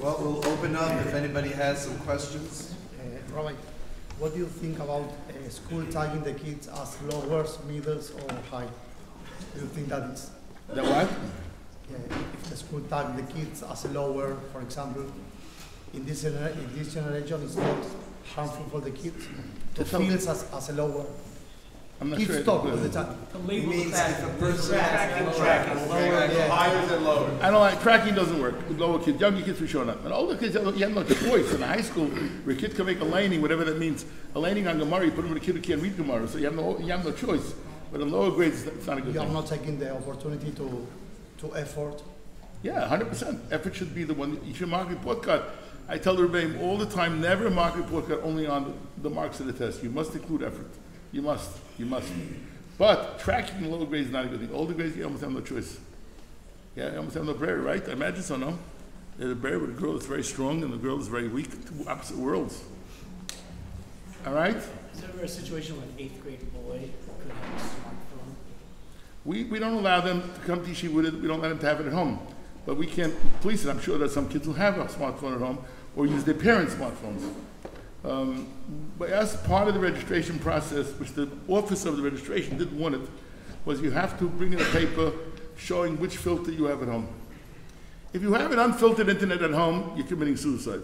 Well, we'll open up if anybody has some questions. Rabbi, what do you think about school tagging the kids as lowers, middles, or high? Do you think that it's... That what? If the school tag the kids as a lower, for example, in this generation, it's not harmful for the kids to feel it as a lower. I'm not kids sure. talk all the time. The label means that if a person Tracking. Higher than lower. I don't like, tracking doesn't work with lower kids. Younger kids for sure not. But older kids, you have no choice. In high school, where a kid can make a laning, whatever that means, a laning on Gemara, you put him with a kid who can't read Gemara, so you have no choice. But in lower grades, it's not a good You thing. are not taking the opportunity to effort. Yeah, 100%. Effort should be the one. You should mark report card. I tell the Rabbi all the time, never mark report card only on the marks of the test. You must include effort. You must. But tracking in lower grades is not a good thing. Older grades, you almost have no choice. Yeah, you almost have no prayer, right? I imagine so, no? There's a prayer with a girl that's very strong and the girl is very weak. Two opposite worlds. All right? Is there ever a situation where an 8th grade boy could have a smartphone? We don't allow them to come to yeshiva with it. We don't let them to have it at home. But we can't police it. I'm sure there's some kids who have a smartphone at home or use their parents' smartphones. But as part of the registration process, which the office of the registration didn't want it, was you have to bring in a paper showing which filter you have at home. If you have an unfiltered internet at home, you're committing suicide.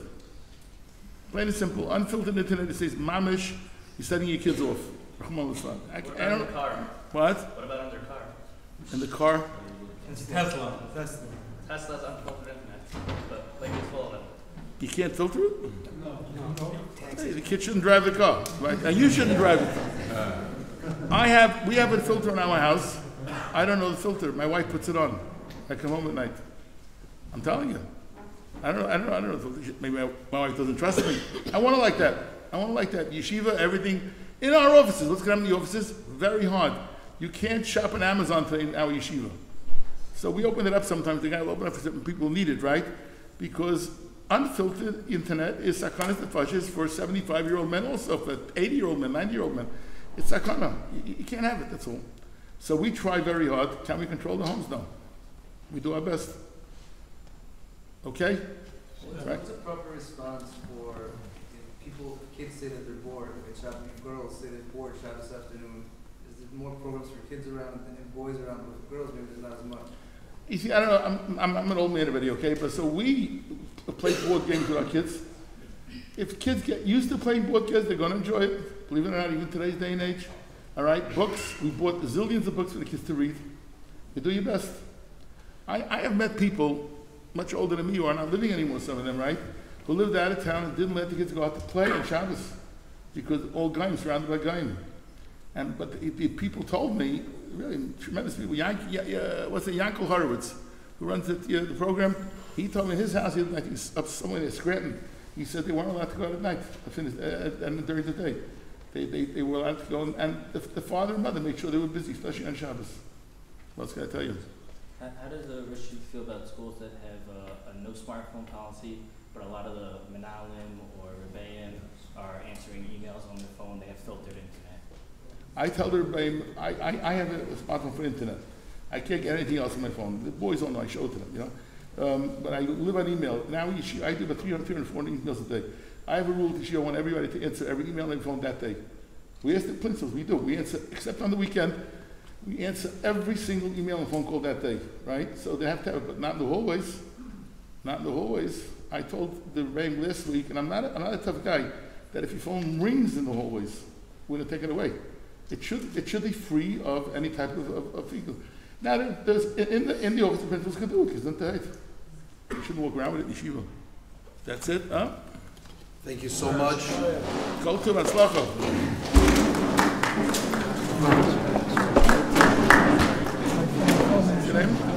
Plain and simple. Unfiltered internet, it says mamish, you're setting your kids off. Come on, listen. I What don't. about in the car? What? What about in their car? In the car? It's Tesla. Tesla's unfiltered internet, but like it's full of it. You can't filter it? No. Hey, the kid shouldn't drive the car, right? And you shouldn't drive the car. We have a filter in our house. I don't know the filter. My wife puts it on. I come home at night. I'm telling you. I don't know the filter. Maybe my wife doesn't trust me. I want to like that. Yeshiva, everything. In our offices, let's get in the offices. Very hard. You can't shop on Amazon today in our yeshiva. So we open it up sometimes. The guy will open it up for certain people who need it, right? Because unfiltered internet is sakanas nefashis for 75-year-old men also, for 80-year-old men, 90-year-old men. It's sakana. You can't have it, that's all. So we try very hard. Can we control the homes? No. We do our best. Okay? Right. What's a proper response for if kids say that they're bored, if girls say they're bored Shabbos afternoon? Is there more programs for kids around than boys around, but for girls maybe there's not as much? You see, I don't know, I'm an old man already, okay? But so we play board games with our kids. If kids get used to playing board games, they're going to enjoy it. Believe it or not, even today's day and age. All right, books. We bought zillions of books for the kids to read. You do your best. I have met people much older than me who are not living anymore, some of them, right? Who lived out of town and didn't let the kids go out to play on Shabbos because all Goyim, surrounded by Goyim. But the people told me, really tremendous people, Yaakov Horowitz, who runs the program, he told me in his house, he was up somewhere in Scranton, he said they weren't allowed to go out at night, and during the day. They were allowed to go, and the father and mother made sure they were busy, especially on Shabbos. What else can I tell you? How does the Rishi feel about schools that have a no smartphone policy, but a lot of the Menalim or Rabbi are answering emails on their phone, they have filtered internet? I tell the Rabbi, I have a smartphone for internet. I can't get anything else on my phone. The boys don't know, I show it to them, you know. But I live on email. Now I do about 340 emails a day. I have a rule this year, I want everybody to answer every email on their phone that day. We ask the principals, we do. We answer, except on the weekend, we answer every single email and phone call that day, right? So they have to have it, but not in the hallways. Not in the hallways. I told the Rabbi last week, and I'm not a tough guy, that if your phone rings in the hallways, we're going to take it away. It should be free of any type of vehicle. Now, there's in the office, the principals can do it, because they're right. You shouldn't walk around with it in yeshiva. That's it, huh? Thank you so much. Go to Matzlacha. What's your name?